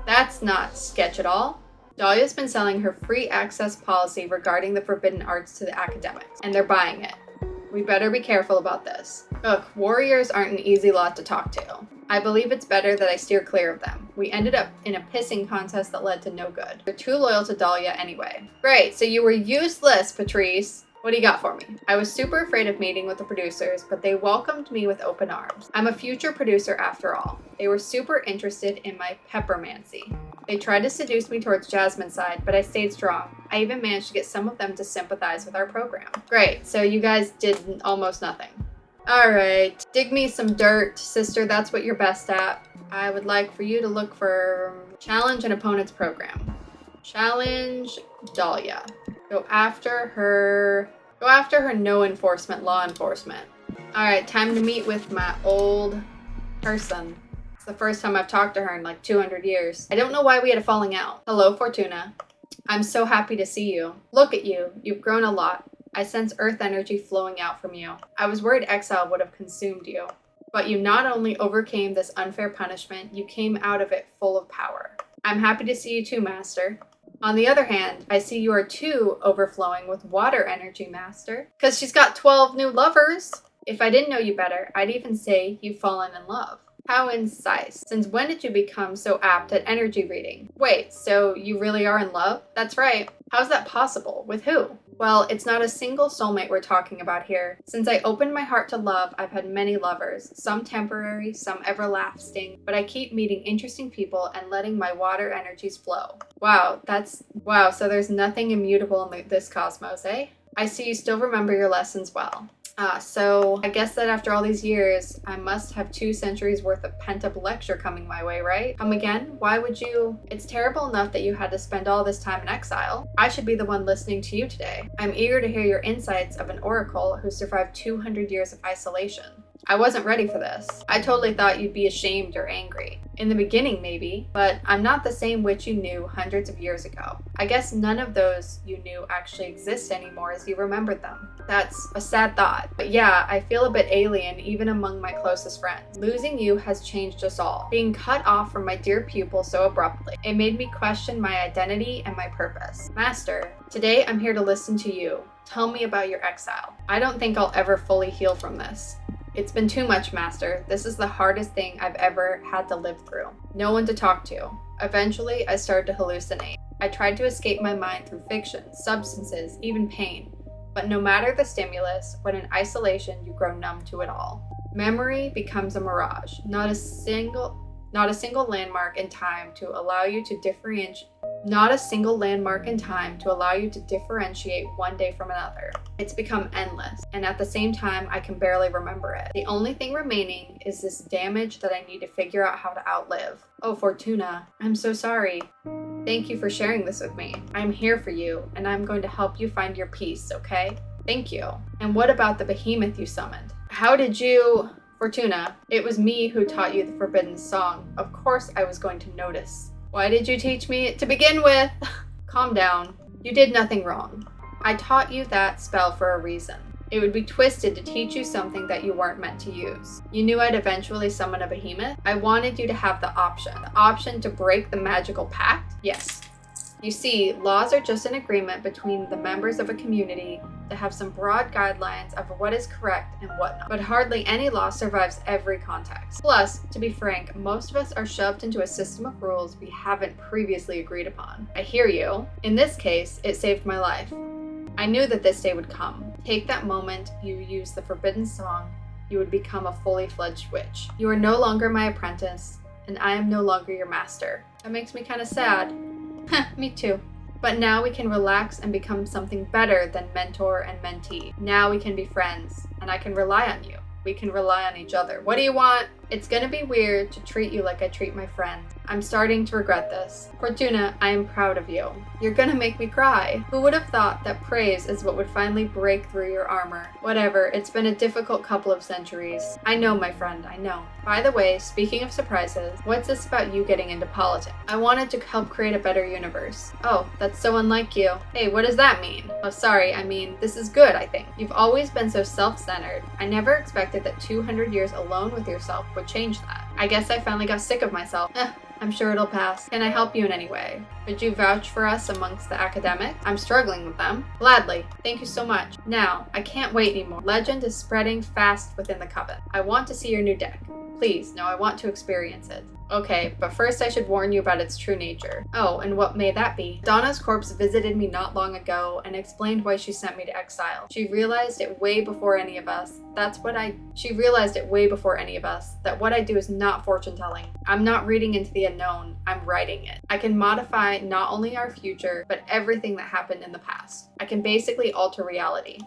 That's not sketch at all. Dahlia's been selling her free access policy regarding the forbidden arts to the academics, and they're buying it. We better be careful about this. Look, warriors aren't an easy lot to talk to. I believe it's better that I steer clear of them. We ended up in a pissing contest that led to no good. You're too loyal to Dahlia anyway. Great, so you were useless, Patrice. What do you got for me? I was super afraid of meeting with the producers, but they welcomed me with open arms. I'm a future producer after all. They were super interested in my peppermancy. They tried to seduce me towards Jasmine's side, but I stayed strong. I even managed to get some of them to sympathize with our program. Great, so you guys did almost nothing. Alright, dig me some dirt, sister, that's what you're best at. I would like for you to look for challenge an opponent's program. Challenge Dahlia. Go after her no enforcement, law enforcement. Alright, time to meet with my old person. It's the first time I've talked to her in like 200 years. I don't know why we had a falling out. Hello, Fortuna. I'm so happy to see you. Look at you. You've grown a lot. I sense earth energy flowing out from you. I was worried exile would have consumed you. But you not only overcame this unfair punishment, you came out of it full of power. I'm happy to see you too, Master. On the other hand, I see you are too overflowing with water energy, Master. Because she's got 12 new lovers. If I didn't know you better, I'd even say you've fallen in love. How incisive. Since when did you become so apt at energy reading? Wait, so you really are in love? That's right. How's that possible? With who? Well, it's not a single soulmate we're talking about here. Since I opened my heart to love, I've had many lovers, some temporary, some everlasting, but I keep meeting interesting people and letting my water energies flow. Wow, so there's nothing immutable in this cosmos, eh? I see you still remember your lessons well. So I guess that after all these years, I must have 2 centuries worth of pent-up lecture coming my way, right? Come again? Why would you? It's terrible enough that you had to spend all this time in exile. I should be the one listening to you today. I'm eager to hear your insights of an oracle who survived 200 years of isolation. I wasn't ready for this. I totally thought you'd be ashamed or angry. In the beginning, maybe, but I'm not the same witch you knew hundreds of years ago. I guess none of those you knew actually exist anymore as you remembered them. That's a sad thought. But yeah, I feel a bit alien even among my closest friends. Losing you has changed us all. Being cut off from my dear pupil so abruptly, it made me question my identity and my purpose. Master, today I'm here to listen to you. Tell me about your exile. I don't think I'll ever fully heal from this. It's been too much, Master. This is the hardest thing I've ever had to live through. No one to talk to. Eventually, I started to hallucinate. I tried to escape my mind through fiction, substances, even pain. But no matter the stimulus, when in isolation, you grow numb to it all. Memory becomes a mirage, not a single landmark in time to allow you to differentiate one day from another. It's become endless, and at the same time, I can barely remember it. The only thing remaining is this damage that I need to figure out how to outlive. Oh, Fortuna, I'm so sorry. Thank you for sharing this with me. I'm here for you, and I'm going to help you find your peace, okay? Thank you. And what about the behemoth you summoned? How did you... Fortuna, it was me who taught you the forbidden song. Of course I was going to notice. Why did you teach me it to begin with? Calm down. You did nothing wrong. I taught you that spell for a reason. It would be twisted to teach you something that you weren't meant to use. You knew I'd eventually summon a behemoth. I wanted you to have the option to break the magical pact. Yes. You see, laws are just an agreement between the members of a community to have some broad guidelines of what is correct and what not. But hardly any law survives every context. Plus, to be frank, most of us are shoved into a system of rules we haven't previously agreed upon. I hear you. In this case, it saved my life. I knew that this day would come. Take that moment you use the forbidden song, you would become a fully fledged witch. You are no longer my apprentice, and I am no longer your master. That makes me kind of sad. Me too. But now we can relax and become something better than mentor and mentee. Now we can be friends, and I can rely on you. We can rely on each other. What do you want? It's gonna be weird to treat you like I treat my friend. I'm starting to regret this. Fortuna, I am proud of you. You're gonna make me cry. Who would have thought that praise is what would finally break through your armor? Whatever, it's been a difficult couple of centuries. I know, my friend, I know. By the way, speaking of surprises, what's this about you getting into politics? I wanted to help create a better universe. Oh, that's so unlike you. Hey, what does that mean? Oh, sorry, I mean, this is good, I think. You've always been so self-centered. I never expected that 200 years alone with yourself would change that. I guess I finally got sick of myself. I'm sure it'll pass. Can I help you in any way? Would you vouch for us amongst the academics? I'm struggling with them. Gladly. Thank you so much. Now, I can't wait anymore. Legend is spreading fast within the Coven. I want to see your new deck. Please, no, I want to experience it. Okay, but first I should warn you about its true nature. Oh, and what may that be? Donna's corpse visited me not long ago and explained why she sent me to exile. She realized it way before any of us. That what I do is not fortune telling. I'm not reading into the unknown, I'm writing it. I can modify not only our future, but everything that happened in the past. I can basically alter reality.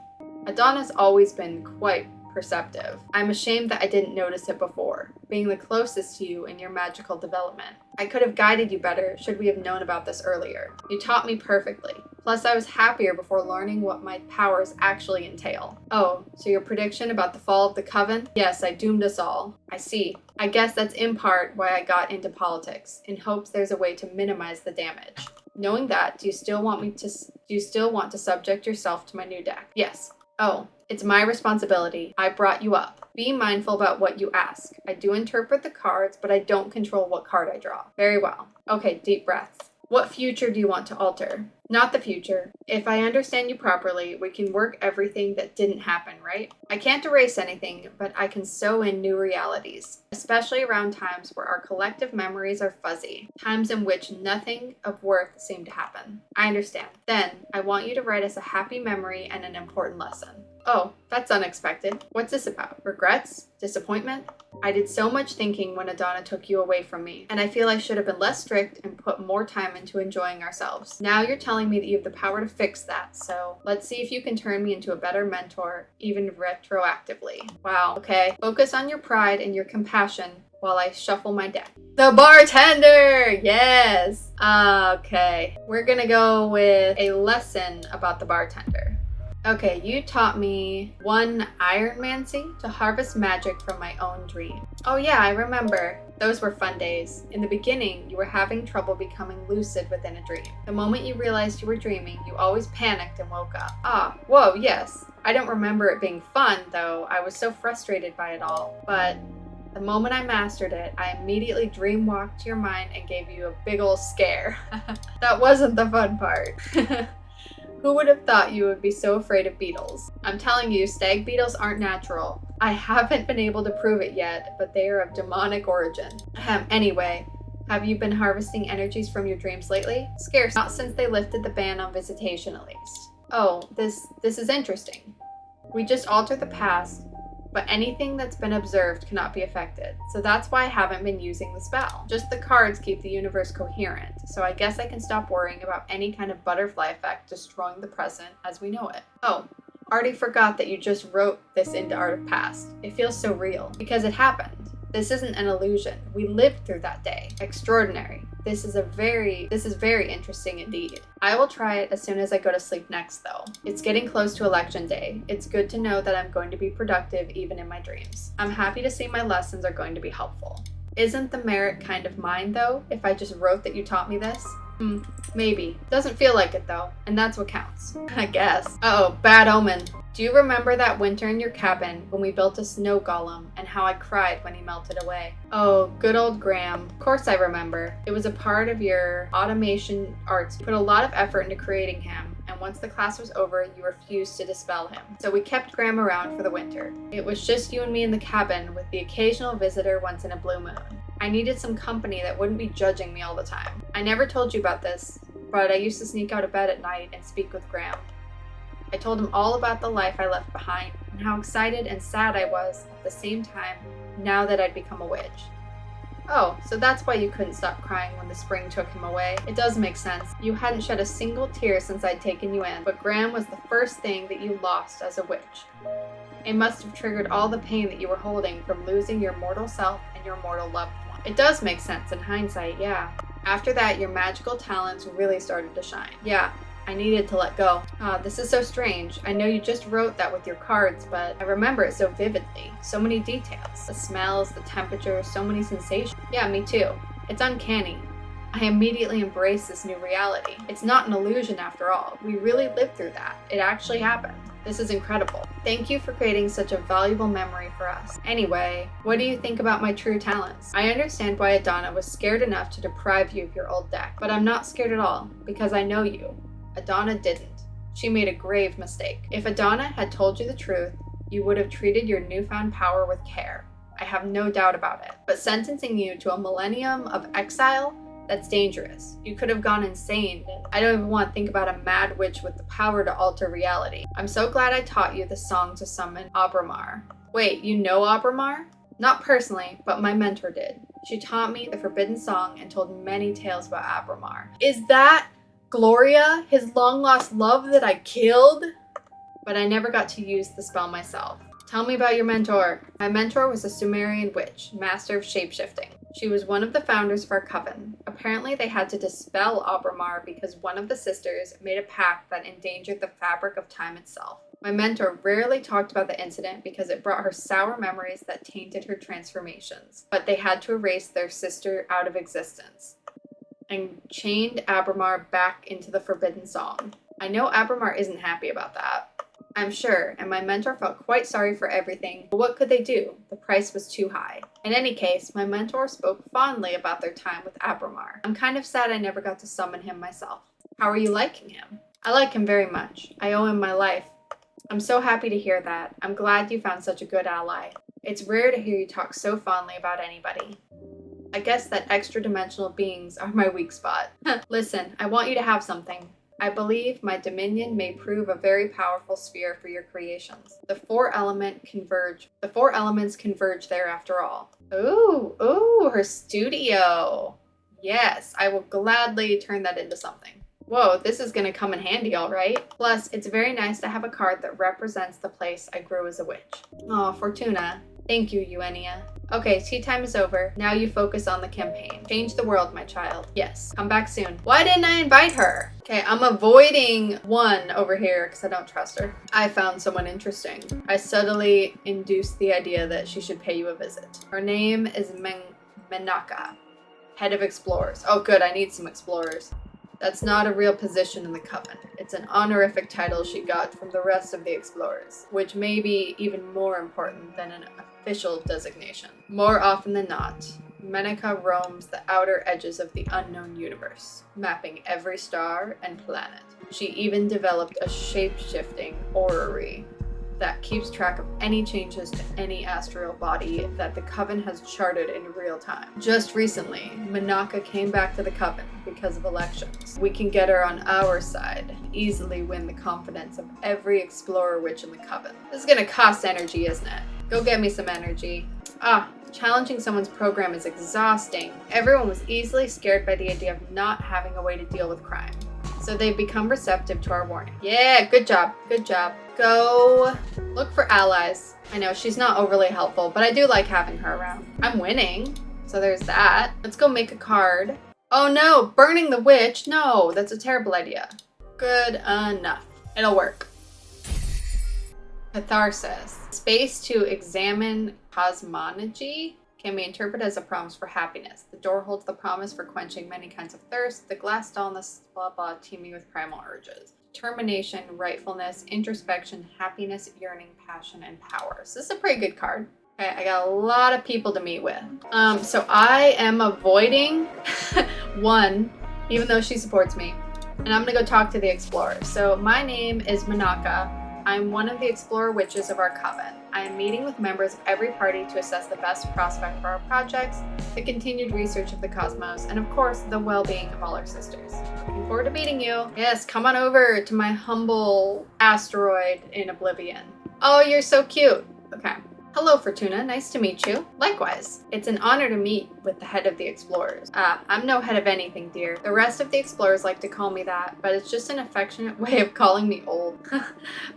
Adonna's always been quite perceptive. I'm ashamed that I didn't notice it before, being the closest to you in your magical development. I could have guided you better should we have known about this earlier. You taught me perfectly. Plus, I was happier before learning what my powers actually entail. Oh, so your prediction about the fall of the Coven? Yes, I doomed us all. I see. I guess that's in part why I got into politics, in hopes there's a way to minimize the damage. Knowing that, do you still want to subject yourself to my new deck? Yes. Oh, it's my responsibility. I brought you up. Be mindful about what you ask. I do interpret the cards, but I don't control what card I draw. Very well. Okay, deep breaths. What future do you want to alter? Not the future. If I understand you properly, we can work everything that didn't happen, right? I can't erase anything, but I can sew in new realities, especially around times where our collective memories are fuzzy, times in which nothing of worth seemed to happen. I understand. Then, I want you to write us a happy memory and an important lesson. Oh, that's unexpected. What's this about? Regrets? Disappointment? I did so much thinking when Adana took you away from me, and I feel I should have been less strict and put more time into enjoying ourselves. Now you're telling me that you have the power to fix that, so let's see if you can turn me into a better mentor, even retroactively. Wow, okay. Focus on your pride and your compassion while I shuffle my deck. The bartender! Yes! Okay. We're gonna go with a lesson about the bartender. Okay, you taught me 1 ironmancy to harvest magic from my own dream. Oh yeah, I remember. Those were fun days. In the beginning, you were having trouble becoming lucid within a dream. The moment you realized you were dreaming, you always panicked and woke up. Ah, whoa, yes. I don't remember it being fun, though. I was so frustrated by it all. But the moment I mastered it, I immediately dream walked to your mind and gave you a big ol' scare. That wasn't the fun part. Who would have thought you would be so afraid of beetles? I'm telling you, stag beetles aren't natural. I haven't been able to prove it yet, but they are of demonic origin. Anyway, have you been harvesting energies from your dreams lately? Scarce. Not since they lifted the ban on visitation, at least. Oh, this is interesting. We just alter the past, but anything that's been observed cannot be affected. So that's why I haven't been using the spell. Just the cards keep the universe coherent, so I guess I can stop worrying about any kind of butterfly effect destroying the present as we know it. Oh, already forgot that you just wrote this into Art of Past. It feels so real, because it happened. This isn't an illusion. We lived through that day. Extraordinary. This is very interesting indeed. I will try it as soon as I go to sleep next, though. It's getting close to election day. It's good to know that I'm going to be productive even in my dreams. I'm happy to see my lessons are going to be helpful. Isn't the merit kind of mine, though, if I just wrote that you taught me this? Maybe. Doesn't feel like it, though, and that's what counts. I guess. Uh-oh, bad omen. Do you remember that winter in your cabin when we built a snow golem and how I cried when he melted away? Oh, good old Graham. Of course I remember. It was a part of your automation arts. You put a lot of effort into creating him, and once the class was over, you refused to dispel him. So we kept Graham around for the winter. It was just you and me in the cabin with the occasional visitor once in a blue moon. I needed some company that wouldn't be judging me all the time. I never told you about this, but I used to sneak out of bed at night and speak with Graham. I told him all about the life I left behind and how excited and sad I was at the same time now that I'd become a witch. Oh, so that's why you couldn't stop crying when the spring took him away. It does make sense. You hadn't shed a single tear since I'd taken you in, but Graham was the first thing that you lost as a witch. It must have triggered all the pain that you were holding from losing your mortal self and your mortal loved one. It does make sense in hindsight, yeah. After that, your magical talents really started to shine. Yeah. I needed to let go. This is so strange. I know you just wrote that with your cards, but I remember it so vividly. So many details. The smells, the temperature, so many sensations. Yeah, me too. It's uncanny. I immediately embraced this new reality. It's not an illusion after all. We really lived through that. It actually happened. This is incredible. Thank you for creating such a valuable memory for us. Anyway, what do you think about my true talents? I understand why Adana was scared enough to deprive you of your old deck, but I'm not scared at all, because I know you. Adana didn't. She made a grave mistake. If Adana had told you the truth, you would have treated your newfound power with care. I have no doubt about it. But sentencing you to a millennium of exile? That's dangerous. You could have gone insane. I don't even want to think about a mad witch with the power to alter reality. I'm so glad I taught you the song to summon Abramar. Wait, you know Abramar? Not personally, but my mentor did. She taught me the forbidden song and told many tales about Abramar. Is that Gloria, his long-lost love that I killed? But I never got to use the spell myself. Tell me about your mentor. My mentor was a Sumerian witch, master of shapeshifting. She was one of the founders of our coven. Apparently, they had to dispel Abramar because one of the sisters made a pact that endangered the fabric of time itself. My mentor rarely talked about the incident because it brought her sour memories that tainted her transformations, but they had to erase their sister out of existence and chained Abramar back into the Forbidden Song. I know Abramar isn't happy about that. I'm sure, and my mentor felt quite sorry for everything, but what could they do? The price was too high. In any case, my mentor spoke fondly about their time with Abramar. I'm kind of sad I never got to summon him myself. How are you liking him? I like him very much. I owe him my life. I'm so happy to hear that. I'm glad you found such a good ally. It's rare to hear you talk so fondly about anybody. I guess that extra-dimensional beings are my weak spot. Listen, I want you to have something. I believe my dominion may prove a very powerful sphere for your creations. The four elements converge there after all. Ooh, her studio. Yes, I will gladly turn that into something. Whoa, this is gonna come in handy, all right. Plus, it's very nice to have a card that represents the place I grew as a witch. Oh, Fortuna. Thank you, Eugenia. Okay, tea time is over. Now you focus on the campaign. Change the world, my child. Yes, come back soon. Why didn't I invite her? Okay, I'm avoiding one over here because I don't trust her. I found someone interesting. I subtly induced the idea that she should pay you a visit. Her name is Menaka, head of explorers. Oh good, I need some explorers. That's not a real position in the Coven. It's an honorific title she got from the rest of the explorers, which may be even more important than an official designation. More often than not, Menaka roams the outer edges of the unknown universe, mapping every star and planet. She even developed a shape-shifting orrery that keeps track of any changes to any astral body that the Coven has charted in real time. Just recently, Menaka came back to the Coven because of elections. We can get her on our side, easily win the confidence of every explorer witch in the Coven. This is gonna cost energy, isn't it? Go get me some energy. Challenging someone's program is exhausting. Everyone was easily scared by the idea of not having a way to deal with crime. So they've become receptive to our warning. Yeah, good job, good job. Go look for allies. I know she's not overly helpful, but I do like having her around. I'm winning, so there's that. Let's go make a card. Oh no, burning the witch. No, that's a terrible idea. Good enough. It'll work. Catharsis. Space to examine cosmology can be interpreted as a promise for happiness. The door holds the promise for quenching many kinds of thirst. The glass doll and the blah blah teeming with primal urges. Determination, rightfulness, introspection, happiness, yearning, passion, and power. So this is a pretty good card. Okay, I got a lot of people to meet with. So I am avoiding one, even though she supports me. And I'm gonna go talk to the explorer. So my name is Menaka. I'm one of the explorer witches of our coven. I am meeting with members of every party to assess the best prospect for our projects, the continued research of the cosmos, and of course, the well-being of all our sisters. Looking forward to meeting you. Yes, come on over to my humble asteroid in Oblivion. Oh, you're so cute. Okay. Hello, Fortuna. Nice to meet you. Likewise. It's an honor to meet with the head of the explorers. I'm no head of anything, dear. The rest of the explorers like to call me that, but it's just an affectionate way of calling me old.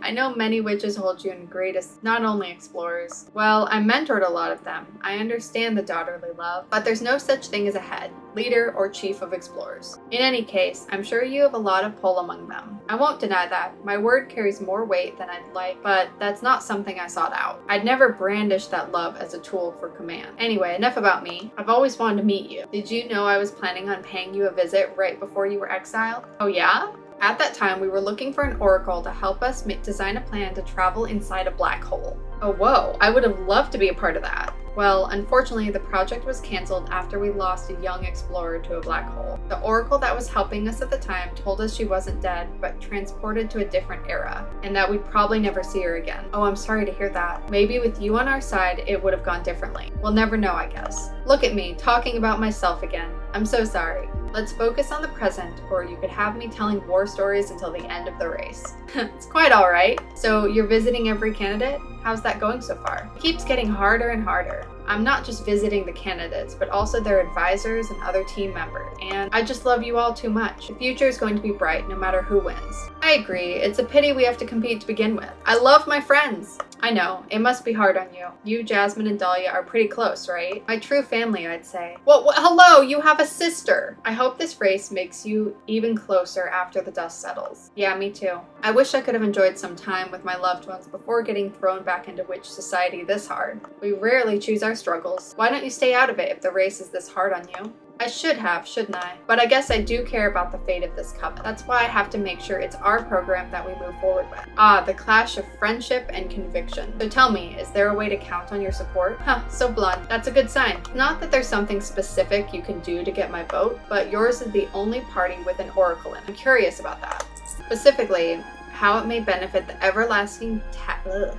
I know many witches hold you in greatest, not only explorers. Well, I mentored a lot of them. I understand the daughterly love, but there's no such thing as a head, leader, or chief of explorers. In any case, I'm sure you have a lot of pull among them. I won't deny that. My word carries more weight than I'd like, but that's not something I sought out. I'd never brandish that love as a tool for command. Anyway, enough about me. I've always wanted to meet you. Did you know I was planning on paying you a visit right before you were exiled? Oh yeah? At that time, we were looking for an oracle to help us design a plan to travel inside a black hole. Oh whoa, I would have loved to be a part of that. Well, unfortunately, the project was canceled after we lost a young explorer to a black hole. The oracle that was helping us at the time told us she wasn't dead, but transported to a different era, and that we'd probably never see her again. Oh, I'm sorry to hear that. Maybe with you on our side, it would have gone differently. We'll never know, I guess. Look at me, talking about myself again. I'm so sorry. Let's focus on the present, or you could have me telling war stories until the end of the race. It's quite all right. So you're visiting every candidate? How's that going so far? It keeps getting harder and harder. I'm not just visiting the candidates, but also their advisors and other team members. And I just love you all too much. The future is going to be bright no matter who wins. I agree. It's a pity we have to compete to begin with. I love my friends. I know, it must be hard on you. You, Jasmine, and Dahlia are pretty close, right? My true family, I'd say. Well, hello, you have a sister! I hope this race makes you even closer after the dust settles. Yeah, me too. I wish I could have enjoyed some time with my loved ones before getting thrown back into witch society this hard. We rarely choose our struggles. Why don't you stay out of it if the race is this hard on you? I should have, shouldn't I? But I guess I do care about the fate of this coven. That's why I have to make sure it's our program that we move forward with. Ah, the clash of friendship and conviction. So tell me, is there a way to count on your support? Huh, so blunt. That's a good sign. Not that there's something specific you can do to get my vote, but yours is the only party with an oracle in. I'm curious about that. Specifically, how it may benefit the everlasting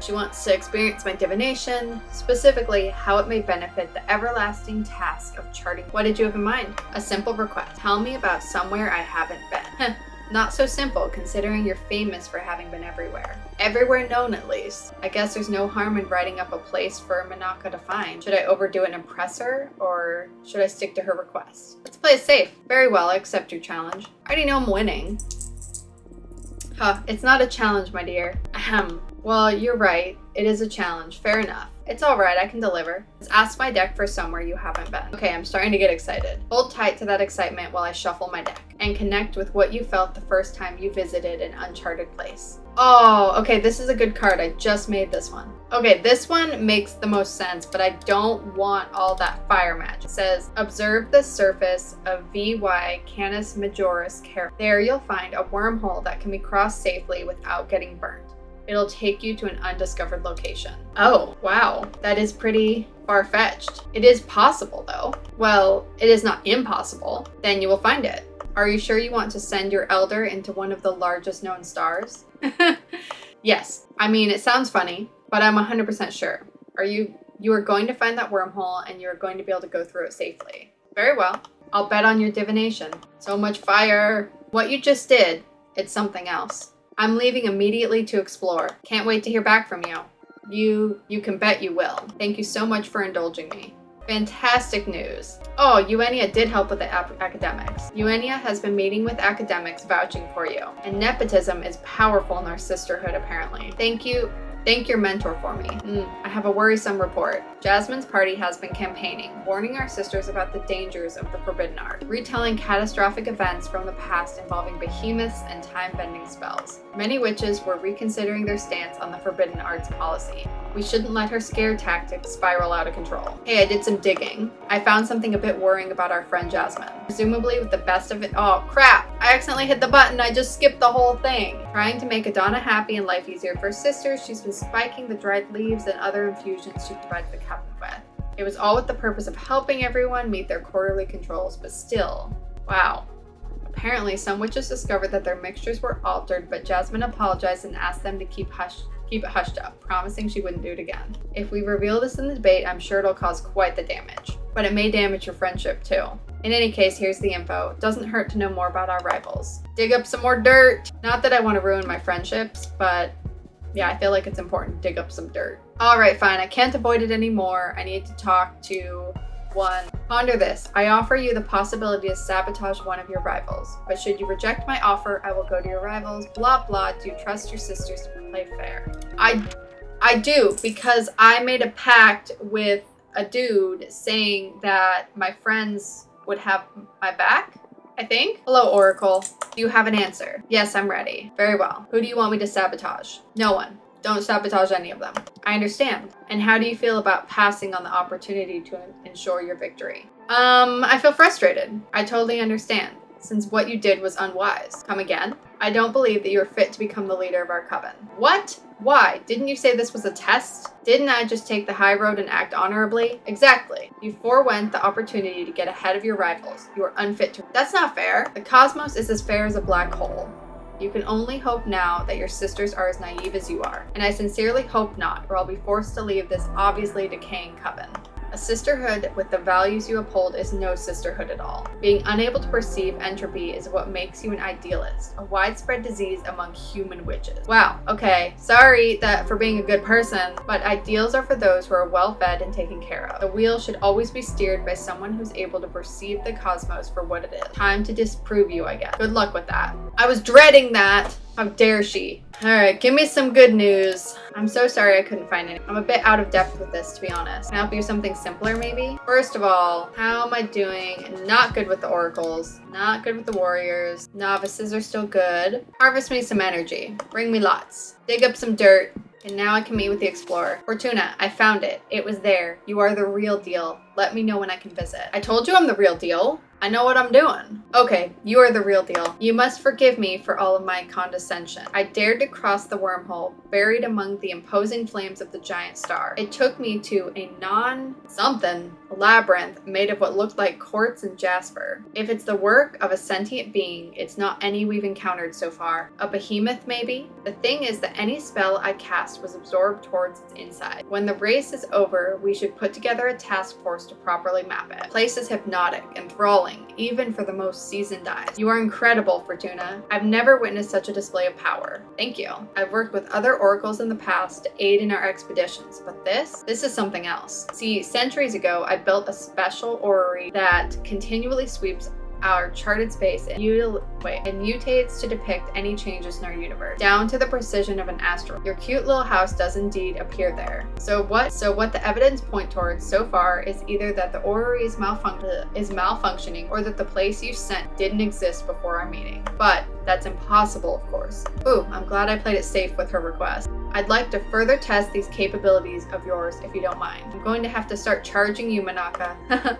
she wants to experience my divination, specifically how it may benefit the everlasting task of charting. What did you have in mind? A simple request. Tell me about somewhere I haven't been. Not so simple, considering you're famous for having been everywhere. Everywhere known, at least. I guess there's no harm in writing up a place for Minaka to find. Should I overdo it and impress her, or should I stick to her request? Let's play it safe. Very well, I accept your challenge. I already know I'm winning. Huh, it's not a challenge, my dear. Ahem. Well, you're right. It is a challenge. Fair enough. It's alright, I can deliver. Let's ask my deck for somewhere you haven't been. Okay, I'm starting to get excited. Hold tight to that excitement while I shuffle my deck and connect with what you felt the first time you visited an uncharted place. Oh, okay, this is a good card. I just made this one. Okay, this one makes the most sense, but I don't want all that fire magic. It says, observe the surface of VY Canis Majoris Carol. There you'll find a wormhole that can be crossed safely without getting burned. It'll take you to an undiscovered location. Oh, wow. That is pretty far-fetched. It is possible, though. Well, it is not impossible. Then you will find it. Are you sure you want to send your elder into one of the largest known stars? Yes. I mean, it sounds funny, but I'm 100% sure. You are going to find that wormhole and you're going to be able to go through it safely. Very well. I'll bet on your divination. So much fire. What you just did, it's something else. I'm leaving immediately to explore. Can't wait to hear back from you. You can bet you will. Thank you so much for indulging me. Fantastic news. Oh, Eugenia did help with the academics. Eugenia has been meeting with academics vouching for you. And nepotism is powerful in our sisterhood, apparently. Thank your mentor for me. I have a worrisome report. Jasmine's party has been campaigning, warning our sisters about the dangers of the forbidden art, retelling catastrophic events from the past involving behemoths and time-bending spells. Many witches were reconsidering their stance on the forbidden arts policy. We shouldn't let her scare tactics spiral out of control. Hey, I did some digging. I found something a bit worrying about our friend Jasmine. Presumably with the best of it. Oh, crap! I accidentally hit the button. I just skipped the whole thing. Trying to make Adana happy and life easier for her sisters, she's been spiking the dried leaves and other infusions she provided the Coven with. It was all with the purpose of helping everyone meet their quarterly controls, but still, wow. Apparently, some witches discovered that their mixtures were altered, but Jasmine apologized and asked them to keep it hushed up, promising she wouldn't do it again. If we reveal this in the debate, I'm sure it'll cause quite the damage. But it may damage your friendship too. In any case, here's the info. Doesn't hurt to know more about our rivals. Dig up some more dirt. Not that I want to ruin my friendships, but yeah, I feel like it's important to dig up some dirt. Alright, fine. I can't avoid it anymore. I need to talk to one. Ponder this. I offer you the possibility to sabotage one of your rivals. But should you reject my offer, I will go to your rivals. Blah, blah. Do you trust your sisters to play fair? I do, because I made a pact with a dude saying that my friends would have my back, I think. Hello, Oracle. Do you have an answer? Yes, I'm ready. Very well. Who do you want me to sabotage? No one. Don't sabotage any of them. I understand. And how do you feel about passing on the opportunity to ensure your victory? I feel frustrated. I totally understand, since what you did was unwise. Come again? I don't believe that you are fit to become the leader of our coven. What? Why? Didn't you say this was a test? Didn't I just take the high road and act honorably? Exactly. You forewent the opportunity to get ahead of your rivals. You are unfit to— That's not fair. The cosmos is as fair as a black hole. You can only hope now that your sisters are as naive as you are. And I sincerely hope not, or I'll be forced to leave this obviously decaying coven. A sisterhood with the values you uphold is no sisterhood at all. Being unable to perceive entropy is what makes you an idealist, a widespread disease among human witches. Wow, okay, sorry for being a good person, but ideals are for those who are well-fed and taken care of. The wheel should always be steered by someone who's able to perceive the cosmos for what it is. Time to disprove you, I guess. Good luck with that. I was dreading that. How dare she? Alright, give me some good news. I'm so sorry I couldn't find any. I'm a bit out of depth with this, to be honest. Can I help you with something simpler, maybe? First of all, how am I doing? Not good with the oracles. Not good with the warriors. Novices are still good. Harvest me some energy. Bring me lots. Dig up some dirt. And now I can meet with the explorer. Fortuna, I found it. It was there. You are the real deal. Let me know when I can visit. I told you I'm the real deal. I know what I'm doing. Okay, you are the real deal. You must forgive me for all of my condescension. I dared to cross the wormhole, buried among the imposing flames of the giant star. It took me to a labyrinth made of what looked like quartz and jasper. If it's the work of a sentient being, it's not any we've encountered so far. A behemoth, maybe? The thing is that any spell I cast was absorbed towards its inside. When the race is over, we should put together a task force to properly map it. The place is hypnotic, enthralling, even for the most seasoned eyes. You are incredible, Fortuna. I've never witnessed such a display of power. Thank you. I've worked with other oracles in the past to aid in our expeditions, but this is something else. See, centuries ago, I built a special orrery that continually sweeps our charted space and mutates to depict any changes in our universe, down to the precision of an asteroid. Your cute little house does indeed appear there. So what the evidence point towards so far is either that the orrery is malfunctioning or that the place you sent didn't exist before our meeting. But that's impossible, of course. Ooh, I'm glad I played it safe with her request. I'd like to further test these capabilities of yours if you don't mind. I'm going to have to start charging you, Manaka.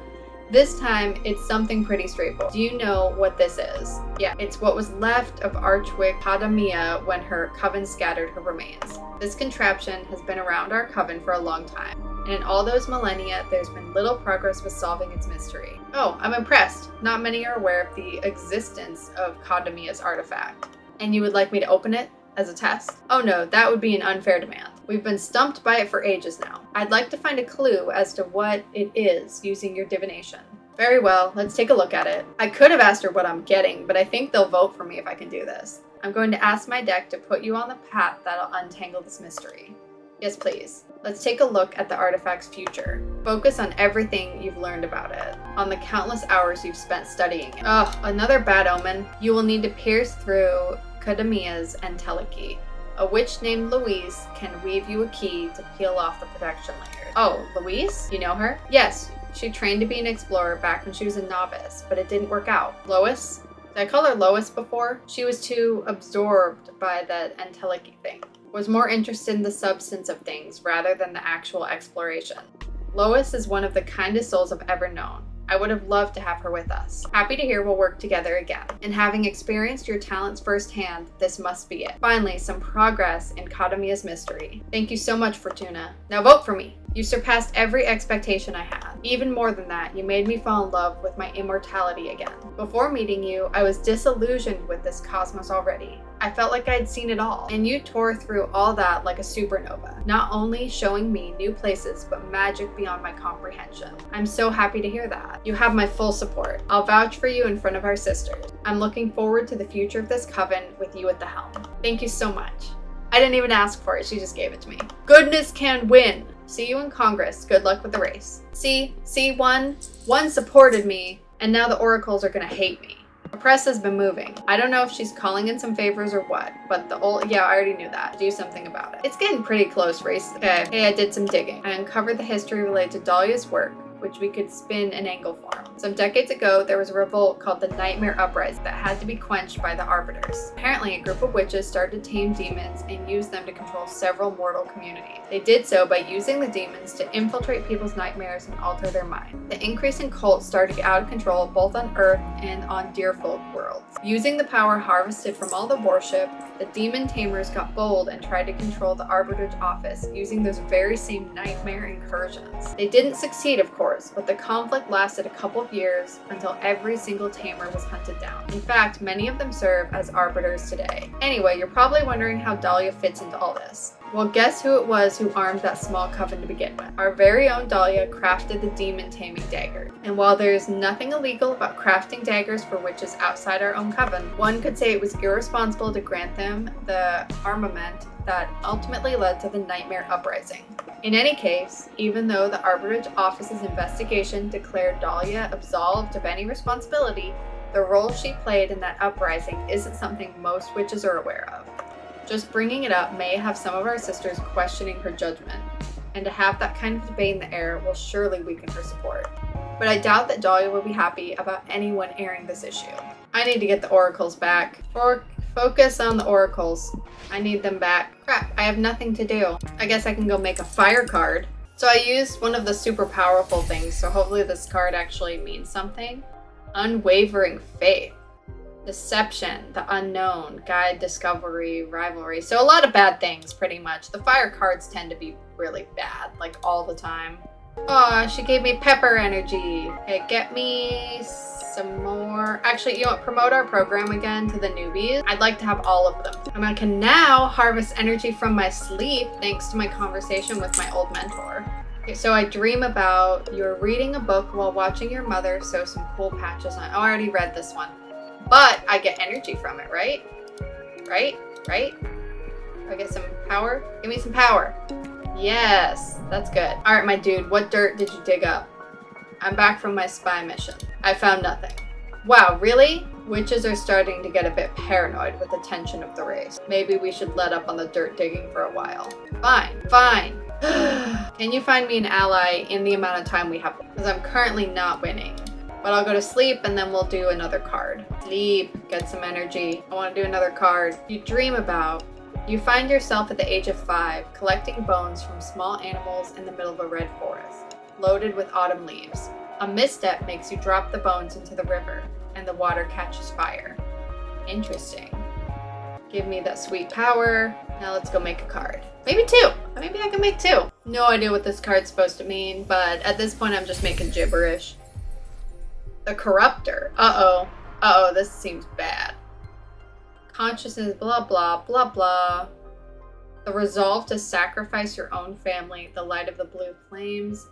This time, it's something pretty straightforward. Do you know what this is? Yeah, it's what was left of Archwig Kadamia when her coven scattered her remains. This contraption has been around our coven for a long time, and in all those millennia, there's been little progress with solving its mystery. Oh, I'm impressed. Not many are aware of the existence of Kadamia's artifact. And you would like me to open it as a test? Oh no, that would be an unfair demand. We've been stumped by it for ages now. I'd like to find a clue as to what it is using your divination. Very well, let's take a look at it. I could have asked her what I'm getting, but I think they'll vote for me if I can do this. I'm going to ask my deck to put you on the path that'll untangle this mystery. Yes, please. Let's take a look at the artifact's future. Focus on everything you've learned about it, on the countless hours you've spent studying it. Ugh, another bad omen. You will need to pierce through Kadamia's entelechy. A witch named Louise can weave you a key to peel off the protection layers. Oh, Louise? You know her? Yes, she trained to be an explorer back when she was a novice, but it didn't work out. Lois? Did I call her Lois before? She was too absorbed by that entelechy thing. Was more interested in the substance of things rather than the actual exploration. Lois is one of the kindest souls I've ever known. I would have loved to have her with us. Happy to hear we'll work together again. And having experienced your talents firsthand, this must be it. Finally, some progress in Kadamia's mystery. Thank you so much, Fortuna. Now vote for me. You surpassed every expectation I had. Even more than that, you made me fall in love with my immortality again. Before meeting you, I was disillusioned with this cosmos already. I felt like I'd seen it all, and you tore through all that like a supernova, not only showing me new places, but magic beyond my comprehension. I'm so happy to hear that. You have my full support. I'll vouch for you in front of our sisters. I'm looking forward to the future of this coven with you at the helm. Thank you so much. I didn't even ask for it, she just gave it to me. Goodness can win. See you in Congress. Good luck with the race. See, one supported me, and now the oracles are gonna hate me. The press has been moving. I don't know if she's calling in some favors or what, but I already knew that. Do something about it. It's getting pretty close, race. Okay, hey, I did some digging. I uncovered the history related to Dahlia's work, which we could spin an angle for. Some decades ago, there was a revolt called the Nightmare Uprising that had to be quenched by the Arbiters. Apparently, a group of witches started to tame demons and use them to control several mortal communities. They did so by using the demons to infiltrate people's nightmares and alter their mind. The increasing cult started to get out of control both on Earth and on Deerfolk worlds. Using the power harvested from all the worship, the demon tamers got bold and tried to control the Arbiter's office using those very same nightmare incursions. They didn't succeed, of course, but the conflict lasted a couple of years until every single tamer was hunted down. In fact, many of them serve as arbiters today. Anyway, you're probably wondering how Dahlia fits into all this. Well, guess who it was who armed that small coven to begin with? Our very own Dahlia crafted the demon taming dagger. And while there's nothing illegal about crafting daggers for witches outside our own coven, one could say it was irresponsible to grant them the armament that ultimately led to the Nightmare Uprising. In any case, even though the Arbitrage Office's investigation declared Dahlia absolved of any responsibility, the role she played in that uprising isn't something most witches are aware of. Just bringing it up may have some of our sisters questioning her judgment, and to have that kind of debate in the air will surely weaken her support. But I doubt that Dahlia will be happy about anyone airing this issue. I need to get the oracles back. Focus on the oracles. I need them back. Crap, I have nothing to do. I guess I can go make a fire card. So I used one of the super powerful things, so hopefully this card actually means something. Unwavering faith. Deception, the unknown, guide, discovery, rivalry. So a lot of bad things, pretty much. The fire cards tend to be really bad, like all the time. Oh, she gave me pepper energy. Okay, get me some more. Actually, you know what? Promote our program again to the newbies. I'd like to have all of them. And I can now harvest energy from my sleep thanks to my conversation with my old mentor. Okay, so I dream about you're reading a book while watching your mother sew some cool patches on. Oh, I already read this one. But I get energy from it, right? Right? I get some power? Give me some power. Yes, that's good. All right, my dude, what dirt did you dig up? I'm back from my spy mission. I found nothing. Wow, really? Witches are starting to get a bit paranoid with the tension of the race. Maybe we should let up on the dirt digging for a while. Fine. Can you find me an ally in the amount of time we have? Because I'm currently not winning. But I'll go to sleep and then we'll do another card. Sleep, get some energy. I want to do another card. You dream about. You find yourself at the age of 5, collecting bones from small animals in the middle of a red forest, loaded with autumn leaves. A misstep makes you drop the bones into the river, and the water catches fire. Interesting. Give me that sweet power. Now let's go make a card. Maybe 2. Maybe I can make 2. No idea what this card's supposed to mean, but at this point I'm just making gibberish. The Corruptor. Uh-oh, this seems bad. Consciousness, blah, blah, blah, blah. The resolve to sacrifice your own family, the light of the blue flames,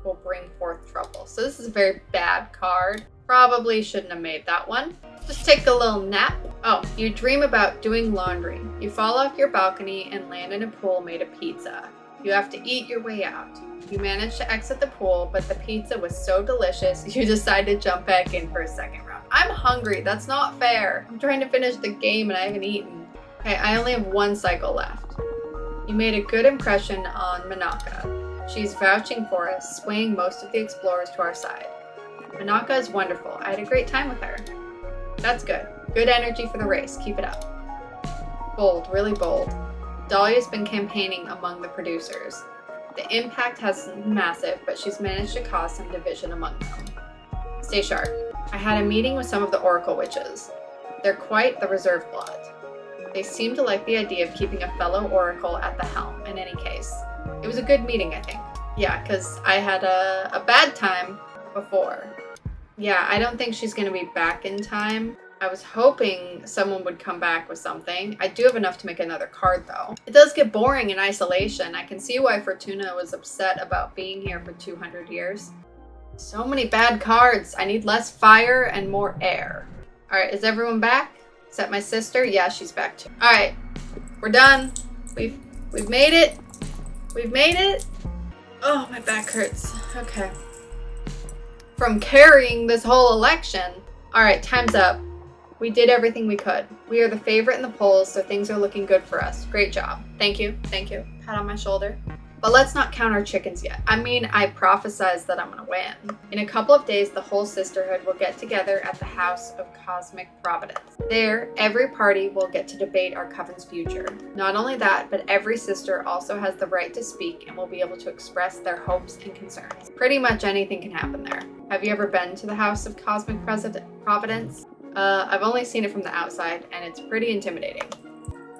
will bring forth trouble. So this is a very bad card. Probably shouldn't have made that one. Just take a little nap. Oh, you dream about doing laundry. You fall off your balcony and land in a pool made of pizza. You have to eat your way out. You manage to exit the pool, but the pizza was so delicious, you decide to jump back in for a second round. I'm hungry. That's not fair. I'm trying to finish the game and I haven't eaten. Okay, I only have 1 cycle left. You made a good impression on Manaka. She's vouching for us, swaying most of the explorers to our side. Manaka is wonderful. I had a great time with her. That's good. Good energy for the race. Keep it up. Bold, really bold. Dahlia's been campaigning among the producers. The impact has been massive, but she's managed to cause some division among them. Stay sharp. I had a meeting with some of the Oracle Witches. They're quite the reserve blood. They seem to like the idea of keeping a fellow Oracle at the helm, in any case. It was a good meeting, I think. Yeah, because I had a bad time before. Yeah, I don't think she's going to be back in time. I was hoping someone would come back with something. I do have enough to make another card, though. It does get boring in isolation. I can see why Fortuna was upset about being here for 200 years. So many bad cards. I need less fire and more air. All right, is everyone back? Except my sister? Yeah, she's back too. All right, we're done. We've made it. We've made it. Oh, my back hurts. Okay. From carrying this whole election. All right, time's up. We did everything we could. We are the favorite in the polls, so things are looking good for us. Great job. Thank you. Pat on my shoulder. But let's not count our chickens yet. I mean, I prophesized that I'm gonna win. In a couple of days, the whole sisterhood will get together at the House of Cosmic Providence. There, every party will get to debate our Coven's future. Not only that, but every sister also has the right to speak and will be able to express their hopes and concerns. Pretty much anything can happen there. Have you ever been to the House of Cosmic Providence? I've only seen it from the outside, and it's pretty intimidating.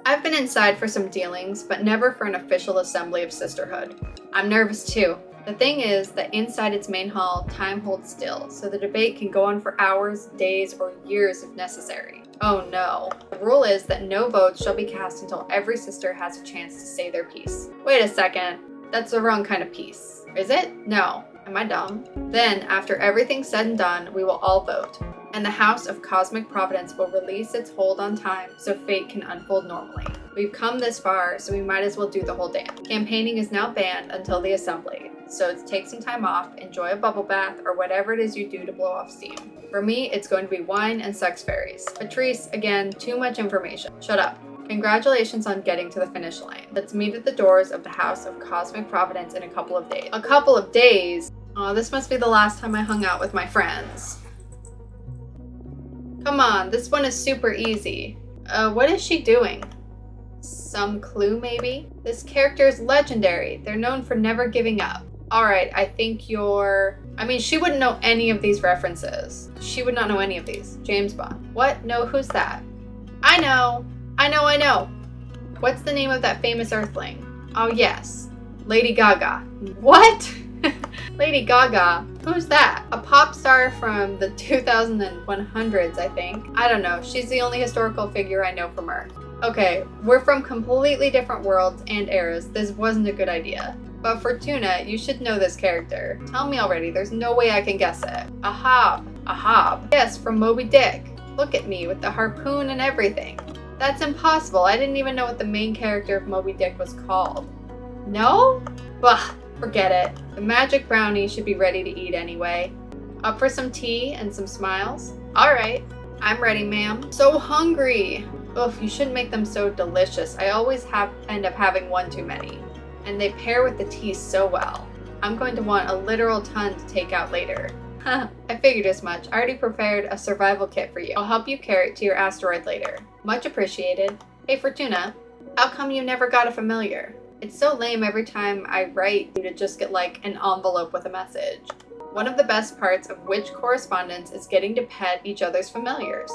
I've been inside for some dealings, but never for an official assembly of sisterhood. I'm nervous too. The thing is that inside its main hall, time holds still, so the debate can go on for hours, days, or years if necessary. Oh no. The rule is that no votes shall be cast until every sister has a chance to say their piece. Wait a second. That's the wrong kind of piece. Is it? No. Am I dumb? Then, after everything's said and done, we will all vote. And the House of Cosmic Providence will release its hold on time so fate can unfold normally. We've come this far, so we might as well do the whole dance. Campaigning is now banned until the assembly, so take some time off, enjoy a bubble bath, or whatever it is you do to blow off steam. For me, it's going to be wine and sex fairies. Patrice, again, too much information. Shut up. Congratulations on getting to the finish line. Let's meet at the doors of the House of Cosmic Providence in a couple of days. A couple of days? Oh, this must be the last time I hung out with my friends. Come on, this one is super easy. What is she doing? Some clue, maybe? This character is legendary. They're known for never giving up. Alright, I think you're... I mean, she wouldn't know any of these references. She would not know any of these. James Bond. What? No, who's that? I know! I know! What's the name of that famous Earthling? Oh, yes. Lady Gaga. What? Lady Gaga? Who's that? A pop star from the 2100s, I think. I don't know. She's the only historical figure I know from Earth. Okay, we're from completely different worlds and eras. This wasn't a good idea. But Fortuna, you should know this character. Tell me already, there's no way I can guess it. A hob. A hob. Yes, from Moby Dick. Look at me with the harpoon and everything. That's impossible. I didn't even know what the main character of Moby Dick was called. No? Bah, forget it. The magic brownie should be ready to eat anyway. Up for some tea and some smiles? Alright, I'm ready, ma'am. So hungry. Oof, you shouldn't make them so delicious. I always end up having one too many. And they pair with the tea so well. I'm going to want a literal ton to take out later. I figured as much. I already prepared a survival kit for you. I'll help you carry it to your asteroid later. Much appreciated. Hey Fortuna, how come you never got a familiar? It's so lame every time I write you to just get like an envelope with a message. One of the best parts of witch correspondence is getting to pet each other's familiars.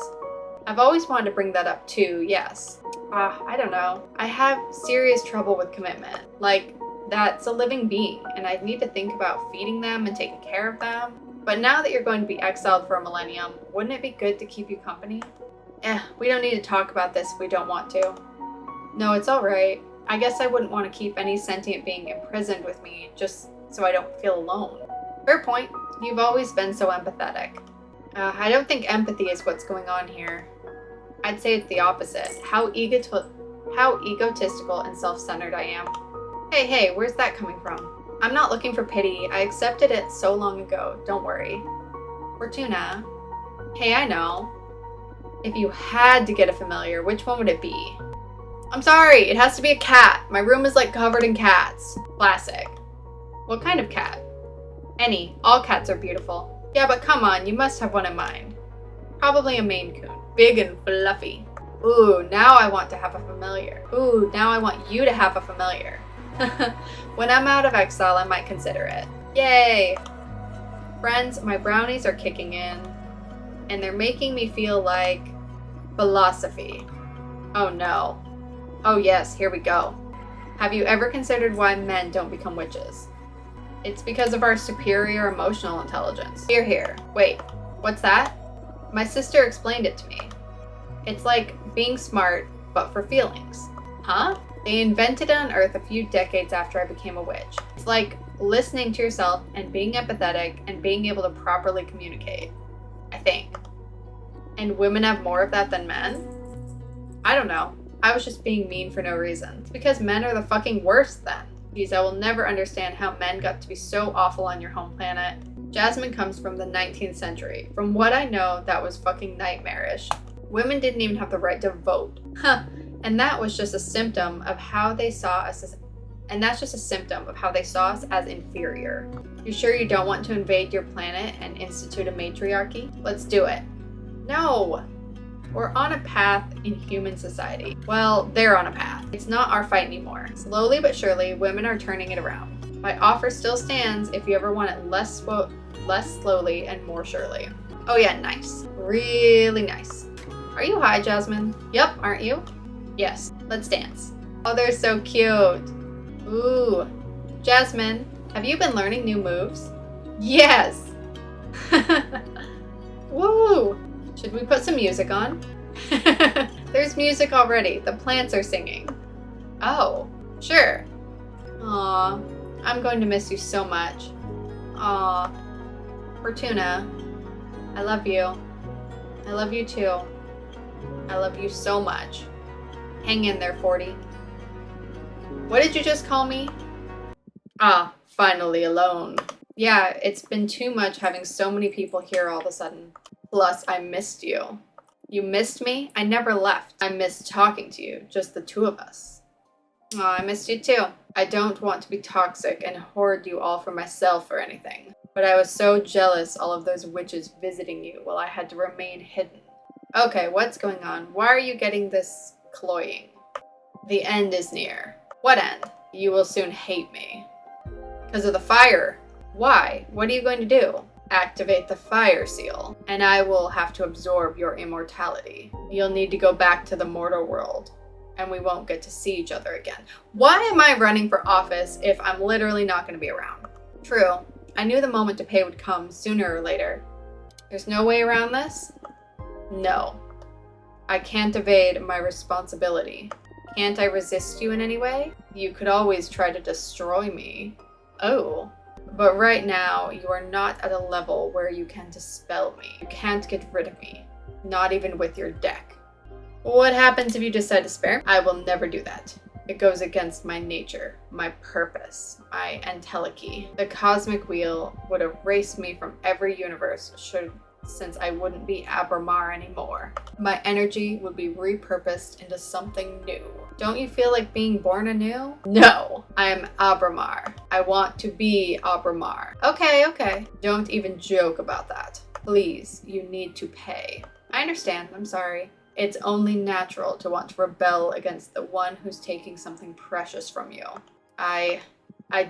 I've always wanted to bring that up too, yes. I don't know. I have serious trouble with commitment. Like, that's a living being, and I need to think about feeding them and taking care of them. But now that you're going to be exiled for a millennium, wouldn't it be good to keep you company? We don't need to talk about this if we don't want to. No, it's alright. I guess I wouldn't want to keep any sentient being imprisoned with me just so I don't feel alone. Fair point. You've always been so empathetic. I don't think empathy is what's going on here. I'd say it's the opposite. How egotistical and self-centered I am. Hey, where's that coming from? I'm not looking for pity. I accepted it so long ago. Don't worry. Fortuna. Hey, I know. If you had to get a familiar, which one would it be? I'm sorry, it has to be a cat. My room is like covered in cats. Classic. What kind of cat? Any. All cats are beautiful. Yeah, but come on, you must have one in mind. Probably a Maine Coon. Big and fluffy. Ooh, now I want to have a familiar. Ooh, now I want you to have a familiar. When I'm out of exile, I might consider it. Yay! Friends, my brownies are kicking in, and they're making me feel like philosophy. Oh no. Oh yes, here we go. Have you ever considered why men don't become witches? It's because of our superior emotional intelligence. Here. Wait, what's that? My sister explained it to me. It's like being smart, but for feelings. Huh? They invented it on Earth a few decades after I became a witch. It's like listening to yourself and being empathetic and being able to properly communicate. I think. And women have more of that than men? I don't know. I was just being mean for no reason. It's because men are the fucking worst then. Geez, I will never understand how men got to be so awful on your home planet. Jasmine comes from the 19th century. From what I know, that was fucking nightmarish. Women didn't even have the right to vote. And that was just a symptom of how they saw us as inferior. You sure you don't want to invade your planet and institute a matriarchy? Let's do it. No! We're on a path in human society. Well, they're on a path. It's not our fight anymore. Slowly but surely, women are turning it around. My offer still stands if you ever want it less slowly and more surely. Oh yeah, nice. Really nice. Are you high, Jasmine? Yup, aren't you? Yes, let's dance. Oh, they're so cute. Ooh. Jasmine, have you been learning new moves? Yes! Woo! Should we put some music on? There's music already. The plants are singing. Oh, sure. Aw, I'm going to miss you so much. Aw. Fortuna, I love you. I love you too. I love you so much. Hang in there, 40. What did you just call me? Ah, finally alone. Yeah, it's been too much having so many people here all of a sudden. Plus, I missed you. You missed me? I never left. I missed talking to you, just the two of us. Oh, I missed you too. I don't want to be toxic and hoard you all for myself or anything. But I was so jealous all of those witches visiting you while I had to remain hidden. Okay, what's going on? Why are you getting this cloying? The end is near. What end? You will soon hate me. Because of the fire. Why? What are you going to do? Activate the fire seal, and I will have to absorb your immortality. You'll need to go back to the mortal world, and we won't get to see each other again. Why am I running for office if I'm literally not going to be around? True. I knew the moment to pay would come sooner or later. There's no way around this? No. I can't evade my responsibility. Can't I resist you in any way? You could always try to destroy me. Oh. But right now, you are not at a level where you can dispel me. You can't get rid of me. Not even with your deck. What happens if you decide to spare? I will never do that. It goes against my nature, my purpose, my entelechy. The Cosmic Wheel would erase me from every universe since I wouldn't be Abramar anymore. My energy would be repurposed into something new. Don't you feel like being born anew? No, I am Abramar. I want to be Abramar. Okay. Don't even joke about that. Please, you need to pay. I understand, I'm sorry. It's only natural to want to rebel against the one who's taking something precious from you. I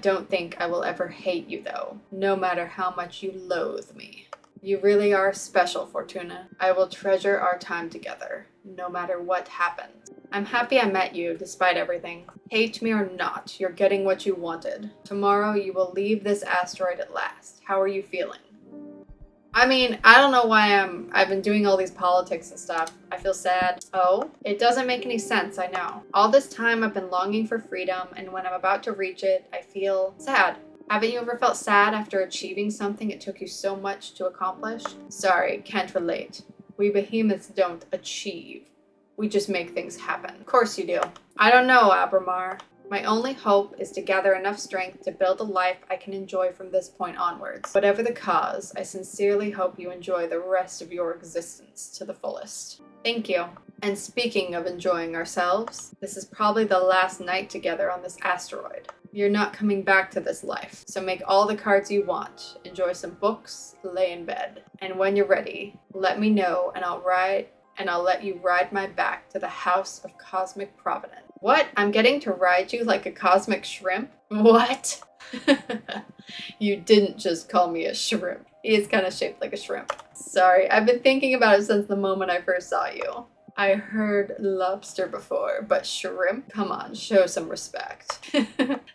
don't think I will ever hate you though, no matter how much you loathe me. You really are special, Fortuna. I will treasure our time together, no matter what happens. I'm happy I met you, despite everything. Hate me or not, you're getting what you wanted. Tomorrow you will leave this asteroid at last. How are you feeling? I mean, I don't know why I've been doing all these politics and stuff. I feel sad. Oh, it doesn't make any sense, I know. All this time I've been longing for freedom, and when I'm about to reach it, I feel sad. Haven't you ever felt sad after achieving something it took you so much to accomplish? Sorry, can't relate. We behemoths don't achieve. We just make things happen. Of course you do. I don't know, Abramar. My only hope is to gather enough strength to build a life I can enjoy from this point onwards. Whatever the cause, I sincerely hope you enjoy the rest of your existence to the fullest. Thank you. And speaking of enjoying ourselves, this is probably the last night together on this asteroid. You're not coming back to this life, so make all the cards you want, enjoy some books, lay in bed. And when you're ready, let me know and I'll let you ride my back to the House of Cosmic Providence. What? I'm getting to ride you like a cosmic shrimp? What? You didn't just call me a shrimp. He is kind of shaped like a shrimp. Sorry, I've been thinking about it since the moment I first saw you. I heard lobster before, but shrimp? Come on, show some respect.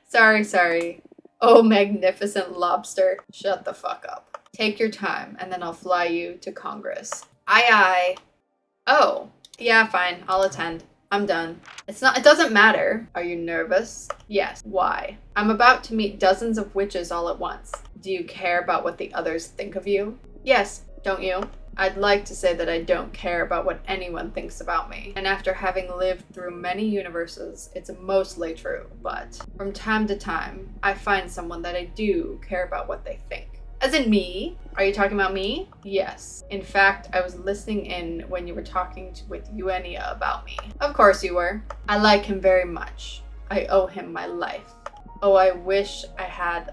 Sorry. Oh, magnificent lobster. Shut the fuck up. Take your time, and then I'll fly you to Congress. Aye. Oh, yeah, fine. I'll attend. I'm done. It doesn't matter. Are you nervous? Yes. Why? I'm about to meet dozens of witches all at once. Do you care about what the others think of you? Yes. Don't you? I'd like to say that I don't care about what anyone thinks about me. And after having lived through many universes, it's mostly true. But from time to time, I find someone that I do care about what they think. As in me? Are you talking about me? Yes. In fact, I was listening in when you were talking with Eugenia about me. Of course you were. I like him very much. I owe him my life. Oh, I wish I had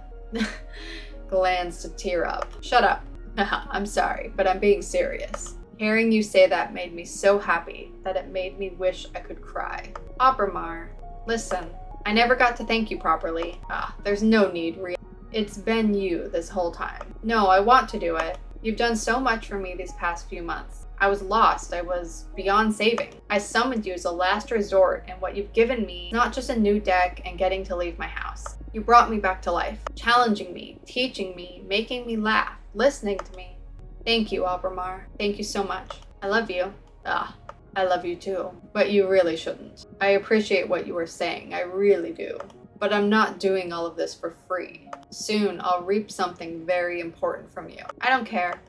glands to tear up. Shut up. I'm sorry, but I'm being serious. Hearing you say that made me so happy that it made me wish I could cry. Abramar, listen, I never got to thank you properly. There's no need, really. It's been you this whole time. No, I want to do it. You've done so much for me these past few months. I was lost. I was beyond saving. I summoned you as a last resort, and what you've given me, not just a new deck and getting to leave my house. You brought me back to life, challenging me, teaching me, making me laugh, listening to me. Thank you, Abramar. Thank you so much. I love you. I love you too. But you really shouldn't. I appreciate what you were saying. I really do. But I'm not doing all of this for free. Soon, I'll reap something very important from you. I don't care.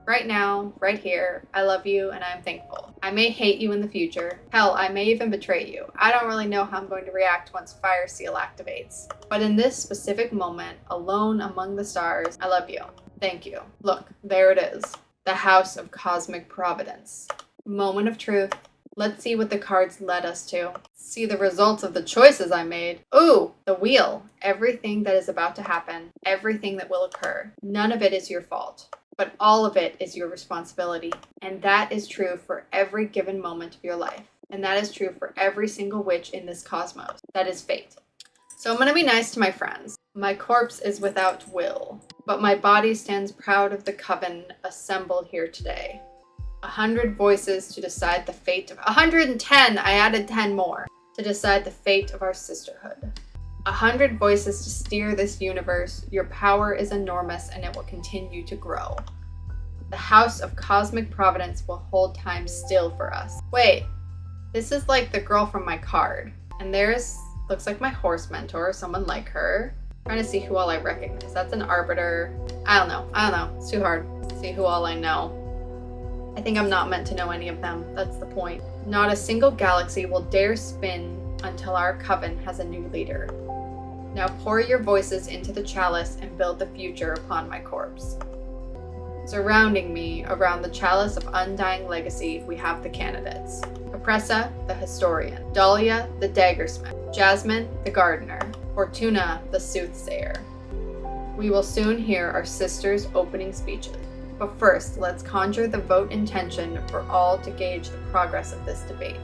Right now, right here, I love you and I'm thankful. I may hate you in the future. Hell, I may even betray you. I don't really know how I'm going to react once Fire Seal activates. But in this specific moment, alone among the stars, I love you. Thank you. Look, there it is. The House of Cosmic Providence. Moment of truth. Let's see what the cards led us to. See the results of the choices I made. Ooh, the wheel. Everything that is about to happen, everything that will occur. None of it is your fault, but all of it is your responsibility. And that is true for every given moment of your life. And that is true for every single witch in this cosmos. That is fate. So I'm going to be nice to my friends. My corpse is without will, but my body stands proud of the coven assembled here today. 100 voices to decide the fate of 110. I added 10 more to decide the fate of our sisterhood. 100 voices to steer this universe. Your power is enormous and it will continue to grow. The house of cosmic providence will hold time still for us. Wait, this is like the girl from my card. And there's, looks like my horse mentor, someone like her. I'm trying to see who all I recognize. That's an arbiter. I don't know. It's too hard to see who all I know. I think I'm not meant to know any of them. That's the point. Not a single galaxy will dare spin until our coven has a new leader. Now pour your voices into the chalice and build the future upon my corpse. Surrounding me, around the chalice of undying legacy, we have the candidates. Capressa, the historian. Dahlia, the daggersmith. Jasmine, the gardener. Fortuna, the soothsayer. We will soon hear our sisters' opening speeches. But first, let's conjure the vote intention for all to gauge the progress of this debate.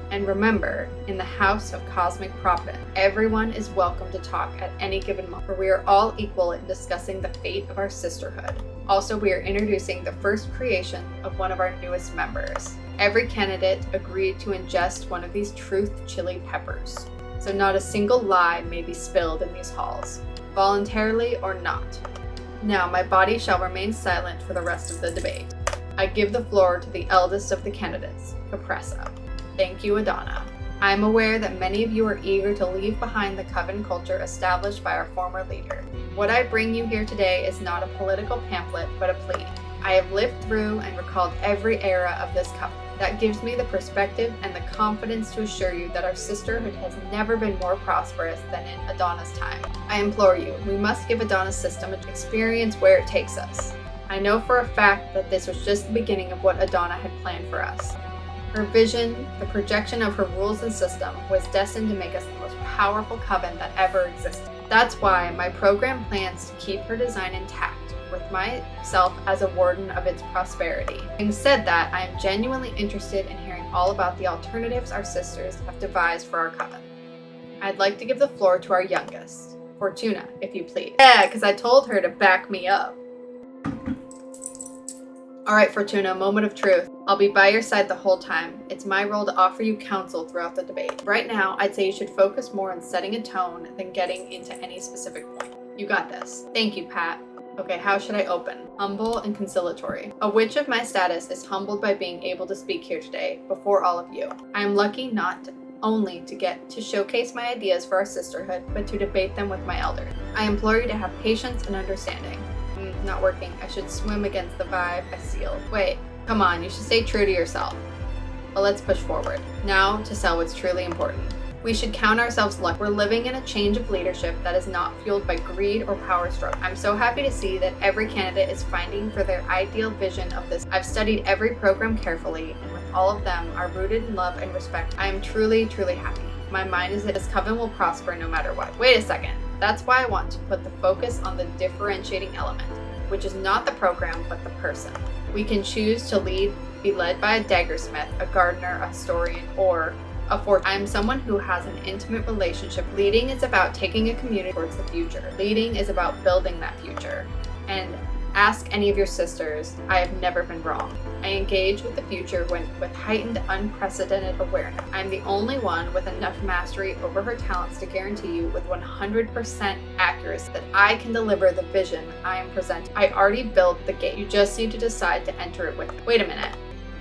And remember, in the house of cosmic providence, everyone is welcome to talk at any given moment, for we are all equal in discussing the fate of our sisterhood. Also, we are introducing the first creation of one of our newest members. Every candidate agreed to ingest one of these truth chili peppers, so not a single lie may be spilled in these halls, voluntarily or not. Now my body shall remain silent for the rest of the debate. I give the floor to the eldest of the candidates, Capressa. Thank you, Adana. I am aware that many of you are eager to leave behind the coven culture established by our former leader. What I bring you here today is not a political pamphlet, but a plea. I have lived through and recalled every era of this coven. That gives me the perspective and the confidence to assure you that our sisterhood has never been more prosperous than in Adana's time. I implore you, we must give Adana's system an experience where it takes us. I know for a fact that this was just the beginning of what Adana had planned for us. Her vision, the projection of her rules and system, was destined to make us the most powerful coven that ever existed. That's why my program plans to keep her design intact, with myself as a warden of its prosperity. Having said that, I am genuinely interested in hearing all about the alternatives our sisters have devised for our coven. I'd like to give the floor to our youngest, Fortuna, if you please. Yeah, because I told her to back me up. Alright, Fortuna, moment of truth. I'll be by your side the whole time. It's my role to offer you counsel throughout the debate. Right now, I'd say you should focus more on setting a tone than getting into any specific point. You got this. Thank you, Pat. Okay, how should I open? Humble and conciliatory. A witch of my status is humbled by being able to speak here today, before all of you. I am lucky not only to get to showcase my ideas for our sisterhood, but to debate them with my elders. I implore you to have patience and understanding. Not working. I should swim against the vibe I sealed. Wait, come on, you should stay true to yourself. Well, let's push forward. Now to sell what's truly important. We should count ourselves lucky. We're living in a change of leadership that is not fueled by greed or power struggle. I'm so happy to see that every candidate is fighting for their ideal vision of this. I've studied every program carefully, and with all of them are rooted in love and respect. I am truly, truly happy. My mind is that this coven will prosper no matter what. Wait a second. That's why I want to put the focus on the differentiating element, which is not the program, but the person. We can choose to be led by a daggersmith, a gardener, a historian, or a fortune. I am someone who has an intimate relationship. Leading is about taking a community towards the future. Leading is about building that future. And ask any of your sisters, I have never been wrong. I engage with the future with heightened, unprecedented awareness. I'm the only one with enough mastery over her talents to guarantee you with 100% accuracy that I can deliver the vision I am presenting. I already built the gate. You just need to decide to enter it with me. Wait a minute.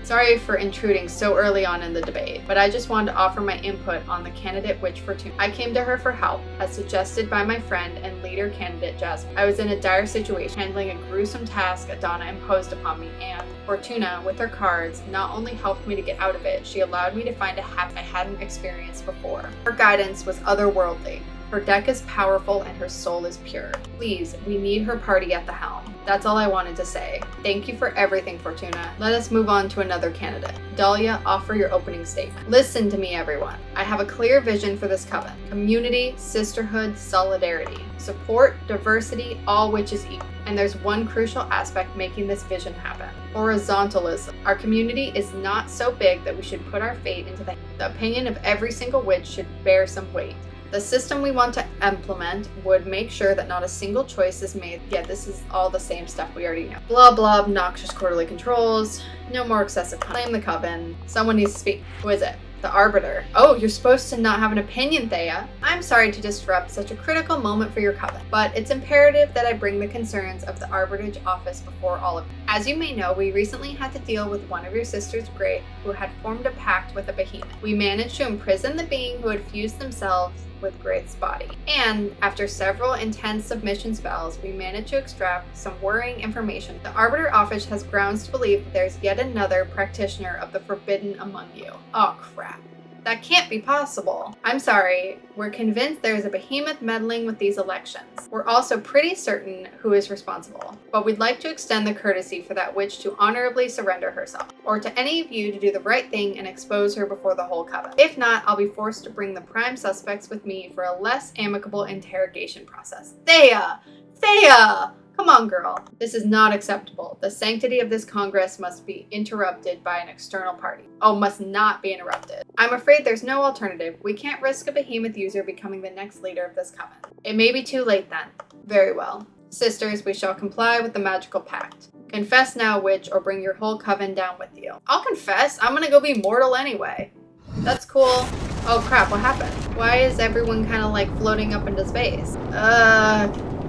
Sorry for intruding so early on in the debate, but I just wanted to offer my input on the candidate witch Fortuna. I came to her for help, as suggested by my friend and leader candidate Jasmine. I was in a dire situation, handling a gruesome task Adana imposed upon me, and Fortuna, with her cards, not only helped me to get out of it, she allowed me to find a happiness I hadn't experienced before. Her guidance was otherworldly. Her deck is powerful and her soul is pure. Please, we need her party at the helm. That's all I wanted to say. Thank you for everything, Fortuna. Let us move on to another candidate. Dahlia, offer your opening statement. Listen to me, everyone. I have a clear vision for this coven. Community, sisterhood, solidarity. Support, diversity, all which is equal. And there's one crucial aspect making this vision happen. Horizontalism. Our community is not so big that we should put our fate into the opinion of every single witch should bear some weight. The system we want to implement would make sure that not a single choice is made. Yeah, this is all the same stuff we already know. Blah, blah, obnoxious quarterly controls. No more excessive. Claim the coven. Someone needs to speak. Who is it? The Arbiter. Oh, you're supposed to not have an opinion, Thea. I'm sorry to disrupt such a critical moment for your coven, but it's imperative that I bring the concerns of the Arbitrage office before all of you. As you may know, we recently had to deal with one of your sisters, Grace, who had formed a pact with a behemoth. We managed to imprison the being who had fused themselves with Grace's body. And after several intense submission spells, we managed to extract some worrying information. The Arbiter office has grounds to believe that there's yet another practitioner of the forbidden among you. Oh crap. That can't be possible. I'm sorry, we're convinced there is a behemoth meddling with these elections. We're also pretty certain who is responsible, but we'd like to extend the courtesy for that witch to honorably surrender herself, or to any of you to do the right thing and expose her before the whole coven. If not, I'll be forced to bring the prime suspects with me for a less amicable interrogation process. Thea! Thea! Come on, girl. This is not acceptable. The sanctity of this Congress must be interrupted by an external party. Oh, must not be interrupted. I'm afraid there's no alternative. We can't risk a behemoth user becoming the next leader of this coven. It may be too late then. Very well. Sisters, we shall comply with the magical pact. Confess now, witch, or bring your whole coven down with you. I'll confess. I'm gonna go be mortal anyway. That's cool. Oh crap, what happened? Why is everyone kind of like floating up into space?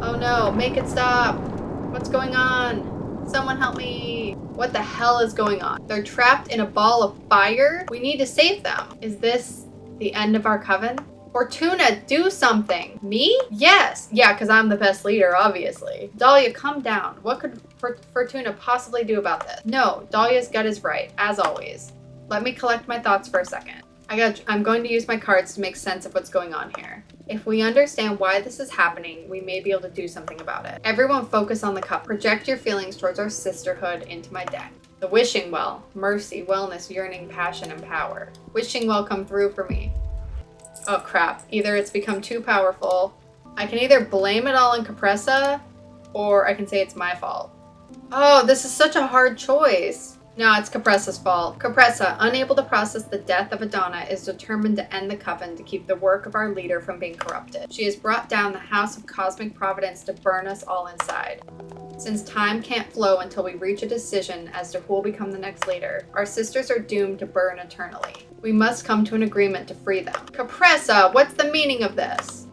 Oh no, make it stop. What's going on? Someone help me. What the hell is going on? They're trapped in a ball of fire? We need to save them. Is this the end of our coven? Fortuna, do something. Me? Yes. Yeah, because I'm the best leader, obviously. Dahlia, calm down. What could Fortuna possibly do about this? No, Dahlia's gut is right, as always. Let me collect my thoughts for a second. I'm going to use my cards to make sense of what's going on here. If we understand why this is happening, we may be able to do something about it. Everyone focus on the cup. Project your feelings towards our sisterhood into my deck. The wishing well. Mercy, wellness, yearning, passion, and power. Wishing well come through for me. Oh crap. Either it's become too powerful. I can either blame it all on Capressa, or I can say it's my fault. Oh, this is such a hard choice. No, it's Capressa's fault. Capressa, unable to process the death of Adana, is determined to end the coven to keep the work of our leader from being corrupted. She has brought down the house of cosmic providence to burn us all inside. Since time can't flow until we reach a decision as to who will become the next leader, our sisters are doomed to burn eternally. We must come to an agreement to free them. Capressa, what's the meaning of this?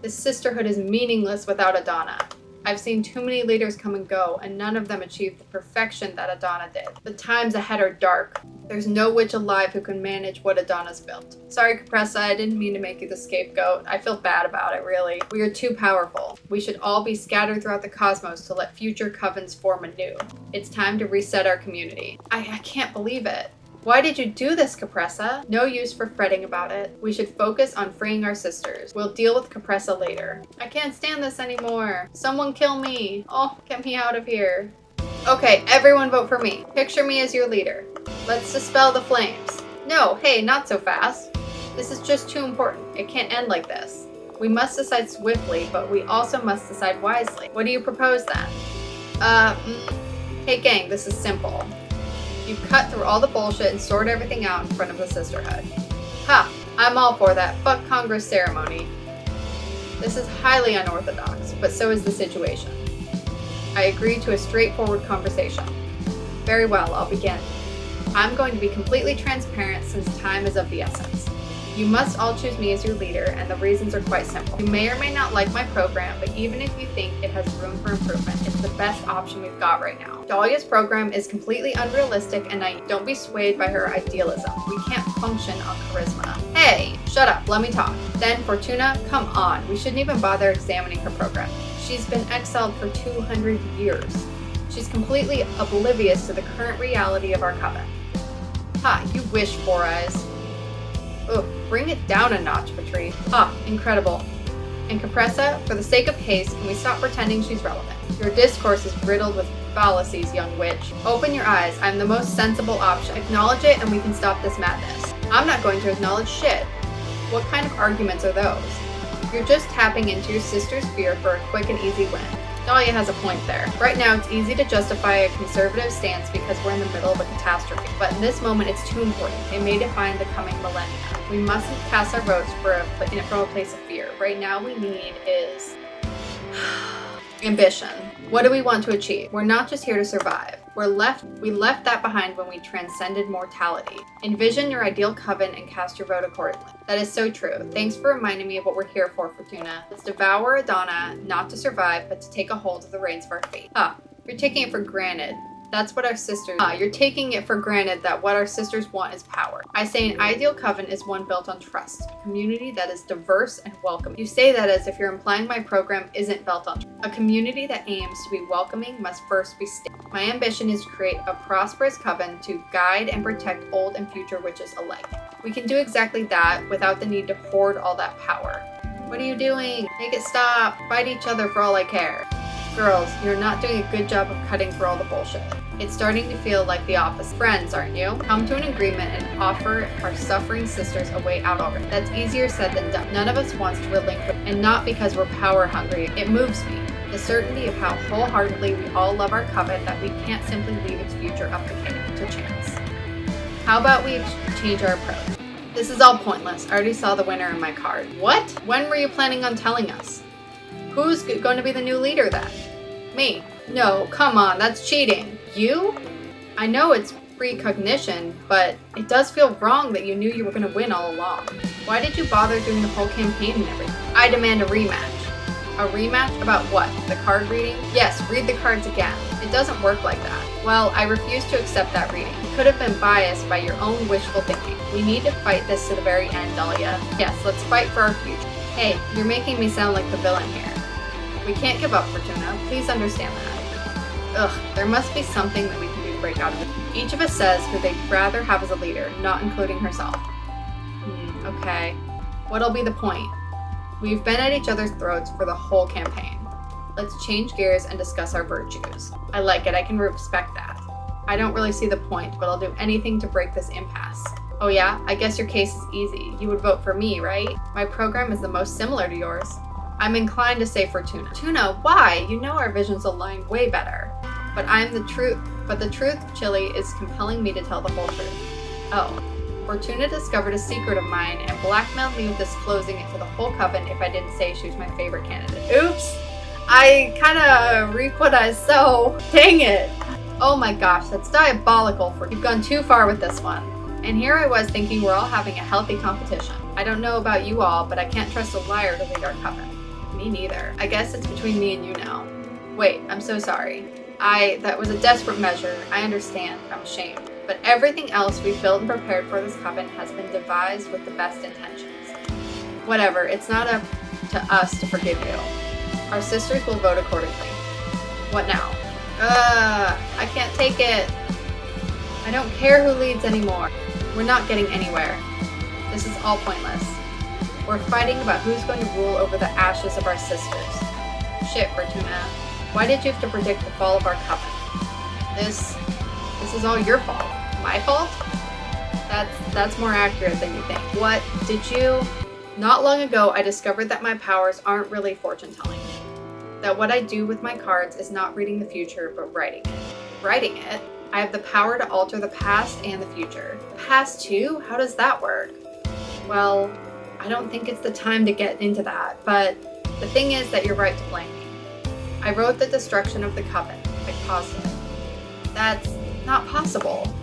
This sisterhood is meaningless without Adana. I've seen too many leaders come and go, and none of them achieved the perfection that Adana did. The times ahead are dark. There's no witch alive who can manage what Adana's built. Sorry, Capressa, I didn't mean to make you the scapegoat. I feel bad about it, really. We are too powerful. We should all be scattered throughout the cosmos to let future covens form anew. It's time to reset our community. I can't believe it. Why did you do this, Capressa? No use for fretting about it. We should focus on freeing our sisters. We'll deal with Capressa later. I can't stand this anymore. Someone kill me. Oh, get me out of here. Okay, everyone vote for me. Picture me as your leader. Let's dispel the flames. No, hey, not so fast. This is just too important. It can't end like this. We must decide swiftly, but we also must decide wisely. What do you propose then? Hey gang, this is simple. You cut through all the bullshit and sort everything out in front of the sisterhood. Ha! I'm all for that. Fuck Congress ceremony. This is highly unorthodox, but so is the situation. I agree to a straightforward conversation. Very well, I'll begin. I'm going to be completely transparent since time is of the essence. You must all choose me as your leader, and the reasons are quite simple. You may or may not like my program, but even if you think it has room for improvement, it's the best option we've got right now. Dahlia's program is completely unrealistic and naive. Don't be swayed by her idealism. We can't function on charisma. Hey, shut up, let me talk. Then Fortuna, come on. We shouldn't even bother examining her program. She's been exiled for 200 years. She's completely oblivious to the current reality of our coven. Ha, you wish, Four Eyes. Ugh, bring it down a notch, Patrice. Ah, incredible. And Capressa, for the sake of haste, can we stop pretending she's relevant? Your discourse is riddled with fallacies, young witch. Open your eyes. I'm the most sensible option. Acknowledge it and we can stop this madness. I'm not going to acknowledge shit. What kind of arguments are those? You're just tapping into your sister's fear for a quick and easy win. Dahlia has a point there. Right now, it's easy to justify a conservative stance because we're in the middle of a catastrophe. But in this moment, it's too important. It may define the coming millennia. We mustn't cast our votes from a place of fear. Right now, we need is ambition. What do we want to achieve? We're not just here to survive. We left that behind when we transcended mortality. Envision your ideal coven and cast your vote accordingly. That is so true. Thanks for reminding me of what we're here for, Fortuna. Let's devour Adana, not to survive, but to take a hold of the reins of our fate. You're taking it for granted. That's what our sisters... you're taking it for granted that what our sisters want is power. I say an ideal coven is one built on trust. A community that is diverse and welcoming. You say that as if you're implying my program isn't built on trust. A community that aims to be welcoming must first be stable. My ambition is to create a prosperous coven to guide and protect old and future witches alike. We can do exactly that without the need to hoard all that power. What are you doing? Make it stop. Fight each other for all I care. Girls, you're not doing a good job of cutting through all the bullshit. It's starting to feel like the opposite. Friends, aren't you? Come to an agreement and offer our suffering sisters a way out already. That's easier said than done. None of us wants to relinquish, and not because we're power hungry. It moves me. The certainty of how wholeheartedly we all love our coven that we can't simply leave its future up to chance. How about we change our approach? This is all pointless. I already saw the winner in my card. What? When were you planning on telling us? Who's going to be the new leader then? Me. No, come on, that's cheating. You? I know it's precognition, but it does feel wrong that you knew you were going to win all along. Why did you bother doing the whole campaign and everything? I demand a rematch. A rematch about what? The card reading? Yes, read the cards again. It doesn't work like that. Well, I refuse to accept that reading. You could have been biased by your own wishful thinking. We need to fight this to the very end, Dahlia. Yes, let's fight for our future. Hey, you're making me sound like the villain here. We can't give up, Fortuna. Please understand that. There must be something that we can do to break out of it. Each of us says who they'd rather have as a leader, not including herself. Okay. What'll be the point? We've been at each other's throats for the whole campaign. Let's change gears and discuss our virtues. I like it. I can respect that. I don't really see the point, but I'll do anything to break this impasse. Oh yeah? I guess your case is easy. You would vote for me, right? My program is the most similar to yours. I'm inclined to say Fortuna. Fortuna, why? You know our visions align way better. But the truth, Chili, is compelling me to tell the whole truth. Oh. Fortuna discovered a secret of mine and blackmailed me with disclosing it to the whole coven if I didn't say she was my favorite candidate. Oops! I kinda reap what I sow. Dang it! Oh my gosh, that's diabolical. You've gone too far with this one. And here I was thinking we're all having a healthy competition. I don't know about you all, but I can't trust a liar to lead our coven. Me neither. I guess it's between me and you now. Wait, I'm so sorry. That was a desperate measure. I understand. I'm ashamed. But everything else we've built and prepared for this coven has been devised with the best intentions. Whatever, it's not up to us to forgive you. Our sisters will vote accordingly. What now? I can't take it. I don't care who leads anymore. We're not getting anywhere. This is all pointless. We're fighting about who's going to rule over the ashes of our sisters. Shit, Fortuna. Why did you have to predict the fall of our coven? This is all your fault. My fault? That's more accurate than you think. What did you... Not long ago, I discovered that my powers aren't really fortune-telling. That what I do with my cards is not reading the future, but writing it. Writing it? I have the power to alter the past and the future. Past too? How does that work? Well, I don't think it's the time to get into that, but the thing is that you're right to blame me. I wrote the destruction of the coven. I caused it. That's not possible.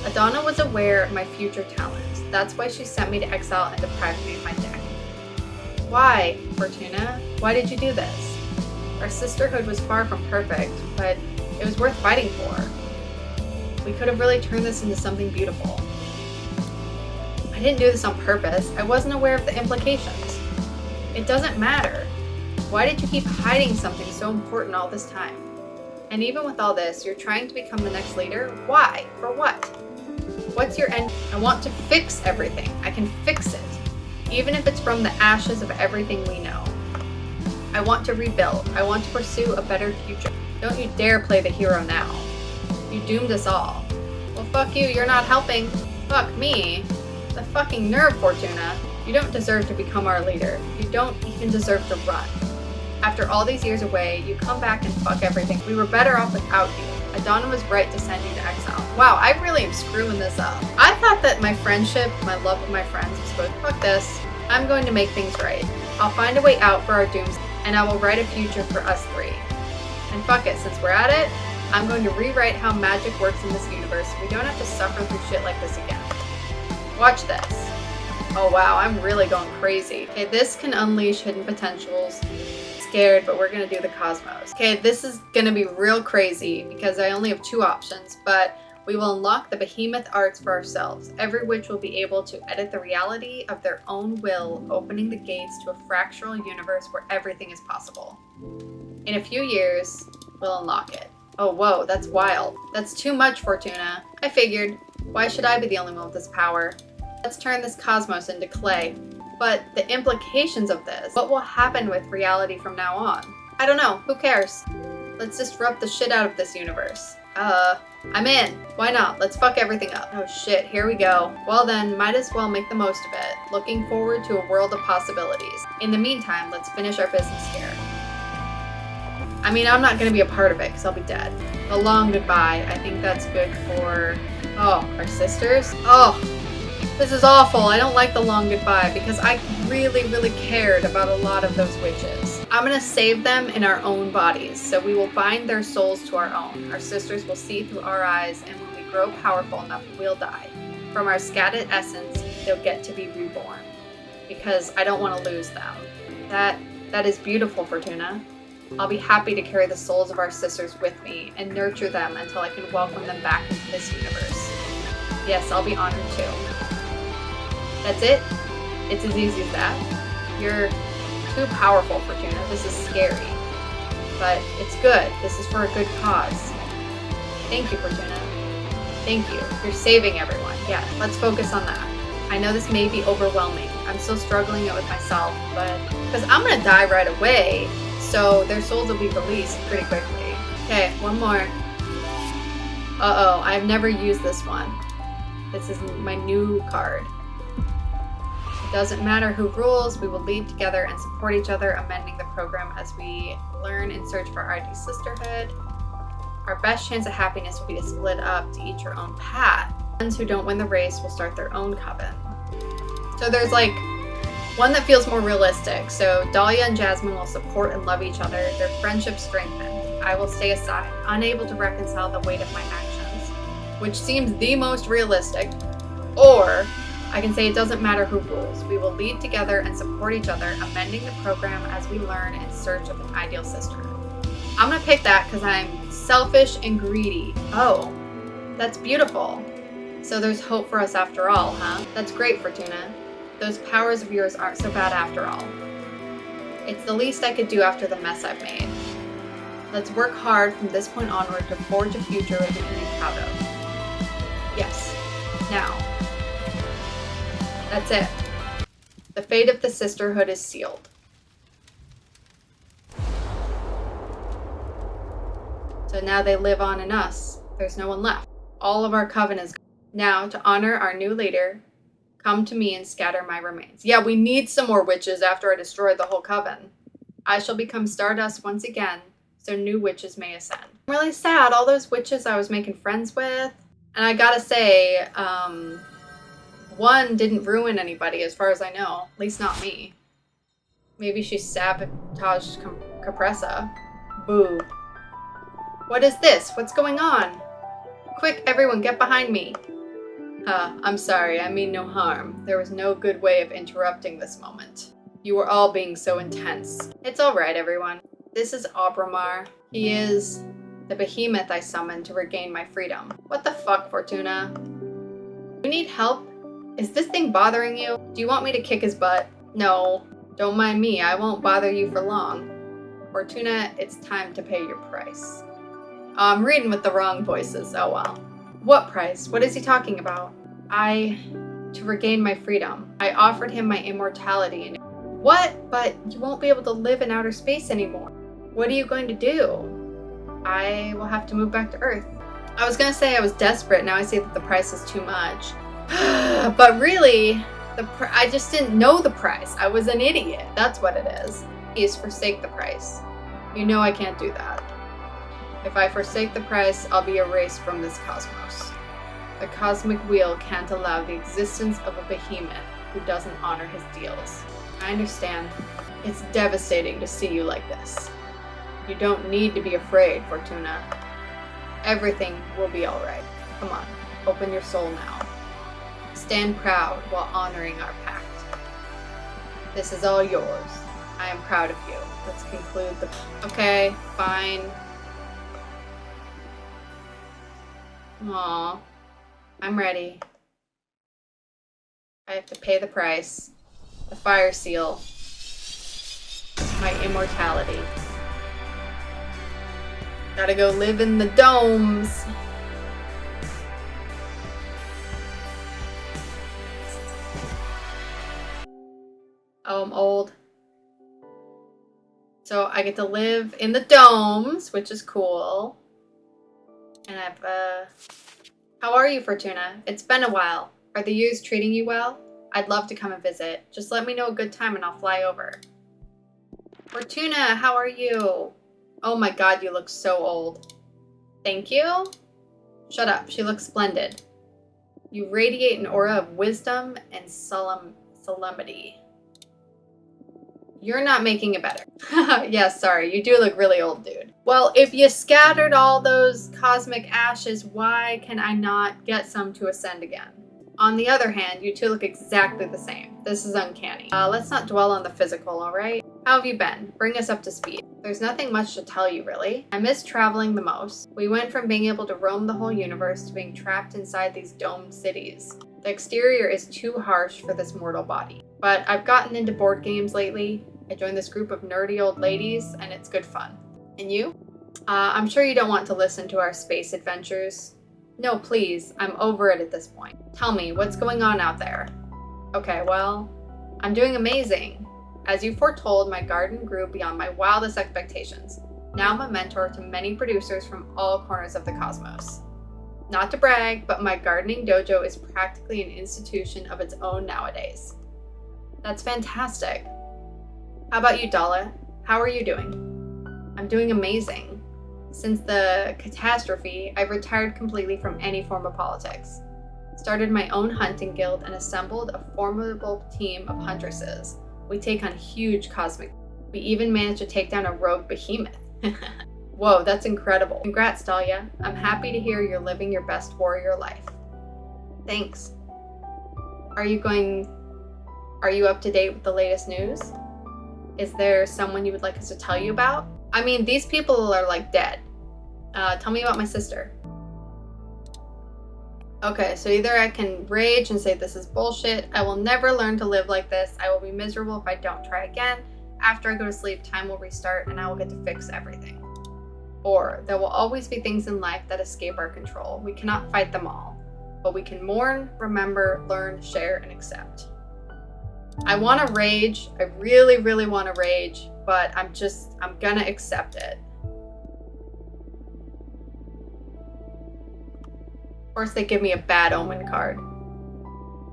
Adana was aware of my future talents. That's why she sent me to exile and deprived me of my deck. Why, Fortuna? Why did you do this? Our sisterhood was far from perfect, but it was worth fighting for. We could have really turned this into something beautiful. I didn't do this on purpose. I wasn't aware of the implications. It doesn't matter. Why did you keep hiding something so important all this time? And even with all this, you're trying to become the next leader? Why? For what? What's your end? I want to fix everything. I can fix it. Even if it's from the ashes of everything we know. I want to rebuild. I want to pursue a better future. Don't you dare play the hero now. You doomed us all. Well, fuck you, you're not helping. Fuck me. The fucking nerve, Fortuna. You don't deserve to become our leader. You don't even deserve to run. After all these years away, you come back and fuck everything. We were better off without you. Adana was right to send you to exile. Wow, I really am screwing this up. I thought that my friendship, my love of my friends was supposed to fuck this. I'm going to make things right. I'll find a way out for our dooms, and I will write a future for us three. And fuck it, since we're at it, I'm going to rewrite how magic works in this universe so we don't have to suffer through shit like this again. Watch this. Oh wow, I'm really going crazy. Okay, this can unleash hidden potentials. Scared, but we're gonna do the cosmos. Okay, this is gonna be real crazy because I only have two options, but we will unlock the behemoth arts for ourselves. Every witch will be able to edit the reality of their own will, opening the gates to a fractal universe where everything is possible. In a few years, we'll unlock it. Oh whoa, that's wild. That's too much, Fortuna. I figured, why should I be the only one with this power? Let's turn this cosmos into clay. But the implications of this, what will happen with reality from now on? I don't know, who cares? Let's disrupt the shit out of this universe. I'm in. Why not? Let's fuck everything up. Oh shit, here we go. Well then, might as well make the most of it. Looking forward to a world of possibilities. In the meantime, let's finish our business here. I mean, I'm not gonna be a part of it because I'll be dead. A long goodbye. I think that's good for, our sisters? Oh. This is awful. I don't like the long goodbye because I really cared about a lot of those witches. I'm gonna save them in our own bodies, so we will bind their souls to our own. Our sisters will see through our eyes, and when we grow powerful enough, we'll die. From our scattered essence, they'll get to be reborn. Because I don't want to lose them. That is beautiful, Fortuna. I'll be happy to carry the souls of our sisters with me and nurture them until I can welcome them back into this universe. Yes, I'll be honored too. That's it? It's as easy as that? You're too powerful, Fortuna. This is scary. But it's good. This is for a good cause. Thank you, Fortuna. Thank you. You're saving everyone. Yeah, let's focus on that. I know this may be overwhelming. I'm still struggling it with myself, but because I'm gonna die right away, so their souls will be released pretty quickly. Okay, one more. Uh-oh, I've never used this one. This is my new card. It doesn't matter who rules, we will lead together and support each other, amending the program as we learn and search for our ideal sisterhood. Our best chance of happiness will be to split up to each your own path. Ones who don't win the race will start their own coven. So there's like one that feels more realistic. So Dahlia and Jasmine will support and love each other, their friendship strengthened. I will stay aside, unable to reconcile the weight of my actions, which seems the most realistic. Or I can say it doesn't matter who rules. We will lead together and support each other, amending the program as we learn in search of an ideal sisterhood. I'm gonna pick that because I'm selfish and greedy. Oh, that's beautiful. So there's hope for us after all, huh? That's great, Fortuna. Those powers of yours aren't so bad after all. It's the least I could do after the mess I've made. Let's work hard from this point onward to forge a future that we can be proud of. Yes. Now. That's it. The fate of the sisterhood is sealed. So now they live on in us. There's no one left. All of our coven is gone. Now, to honor our new leader, come to me and scatter my remains. Yeah, we need some more witches after I destroy the whole coven. I shall become Stardust once again, so new witches may ascend. I'm really sad. All those witches I was making friends with. And I gotta say, one didn't ruin anybody as far as I know. At least not me. Maybe she sabotaged Capressa. Boo. What is this? What's going on? Quick, everyone, get behind me. I'm sorry, I mean no harm. There was no good way of interrupting this moment. You were all being so intense. It's alright, everyone. This is Abramar. He is the behemoth I summoned to regain my freedom. What the fuck, Fortuna? You need help? Is this thing bothering you? Do you want me to kick his butt? No, don't mind me. I won't bother you for long. Fortuna, it's time to pay your price. I'm reading with the wrong voices. Oh well. What price? What is he talking about? To regain my freedom. I offered him my immortality and What? But you won't be able to live in outer space anymore. What are you going to do? I will have to move back to Earth. I was gonna say I was desperate, now I say that the price is too much. But really, I just didn't know the price. I was an idiot. That's what it is. Is forsake the price. You know I can't do that. If I forsake the price, I'll be erased from this cosmos. The Cosmic Wheel can't allow the existence of a behemoth who doesn't honor his deals. I understand. It's devastating to see you like this. You don't need to be afraid, Fortuna. Everything will be alright. Come on, open your soul now. Stand proud while honoring our pact. This is all yours. I am proud of you. Let's conclude the... Okay, fine. Aw, I'm ready. I have to pay the price. The fire seal. My immortality. Gotta go live in the domes. Oh, I'm old. So I get to live in the domes, which is cool. And how are you, Fortuna? It's been a while. Are the years treating you well? I'd love to come and visit. Just let me know a good time and I'll fly over. Fortuna, how are you? Oh my god, you look so old. Thank you? Shut up, she looks splendid. You radiate an aura of wisdom and solemnity. You're not making it better. Yes, sorry, you do look really old, dude. Well, if you scattered all those cosmic ashes, why can I not get some to ascend again? On the other hand, you two look exactly the same. This is uncanny. Let's not dwell on the physical, alright? How have you been? Bring us up to speed. There's nothing much to tell you, really. I miss traveling the most. We went from being able to roam the whole universe to being trapped inside these domed cities. The exterior is too harsh for this mortal body. But I've gotten into board games lately. I joined this group of nerdy old ladies, and it's good fun. And you? I'm sure you don't want to listen to our space adventures. No, please. I'm over it at this point. Tell me, what's going on out there? Okay, well, I'm doing amazing. As you foretold, my garden grew beyond my wildest expectations. Now I'm a mentor to many producers from all corners of the cosmos. Not to brag, but my gardening dojo is practically an institution of its own nowadays. That's fantastic. How about you, Dala? How are you doing? I'm doing amazing. Since the catastrophe, I've retired completely from any form of politics. Started my own hunting guild and assembled a formidable team of huntresses. We take on huge cosmic. We even managed to take down a rogue behemoth. Whoa, that's incredible. Congrats, Dahlia. I'm happy to hear you're living your best warrior life. Thanks. Are you up to date with the latest news? Is there someone you would like us to tell you about? I mean, these people are like dead. Tell me about my sister. Okay, so either I can rage and say this is bullshit, I will never learn to live like this, I will be miserable if I don't try again, after I go to sleep, time will restart and I will get to fix everything. Or, there will always be things in life that escape our control. We cannot fight them all, but we can mourn, remember, learn, share, and accept. I want to rage, I really, really want to rage, but I'm gonna accept it. Of course, they give me a bad omen card.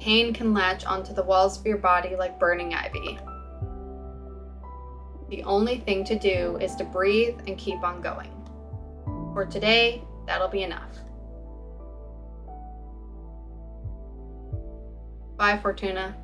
Pain can latch onto the walls of your body like burning ivy. The only thing to do is to breathe and keep on going. For today, that'll be enough. Bye, Fortuna.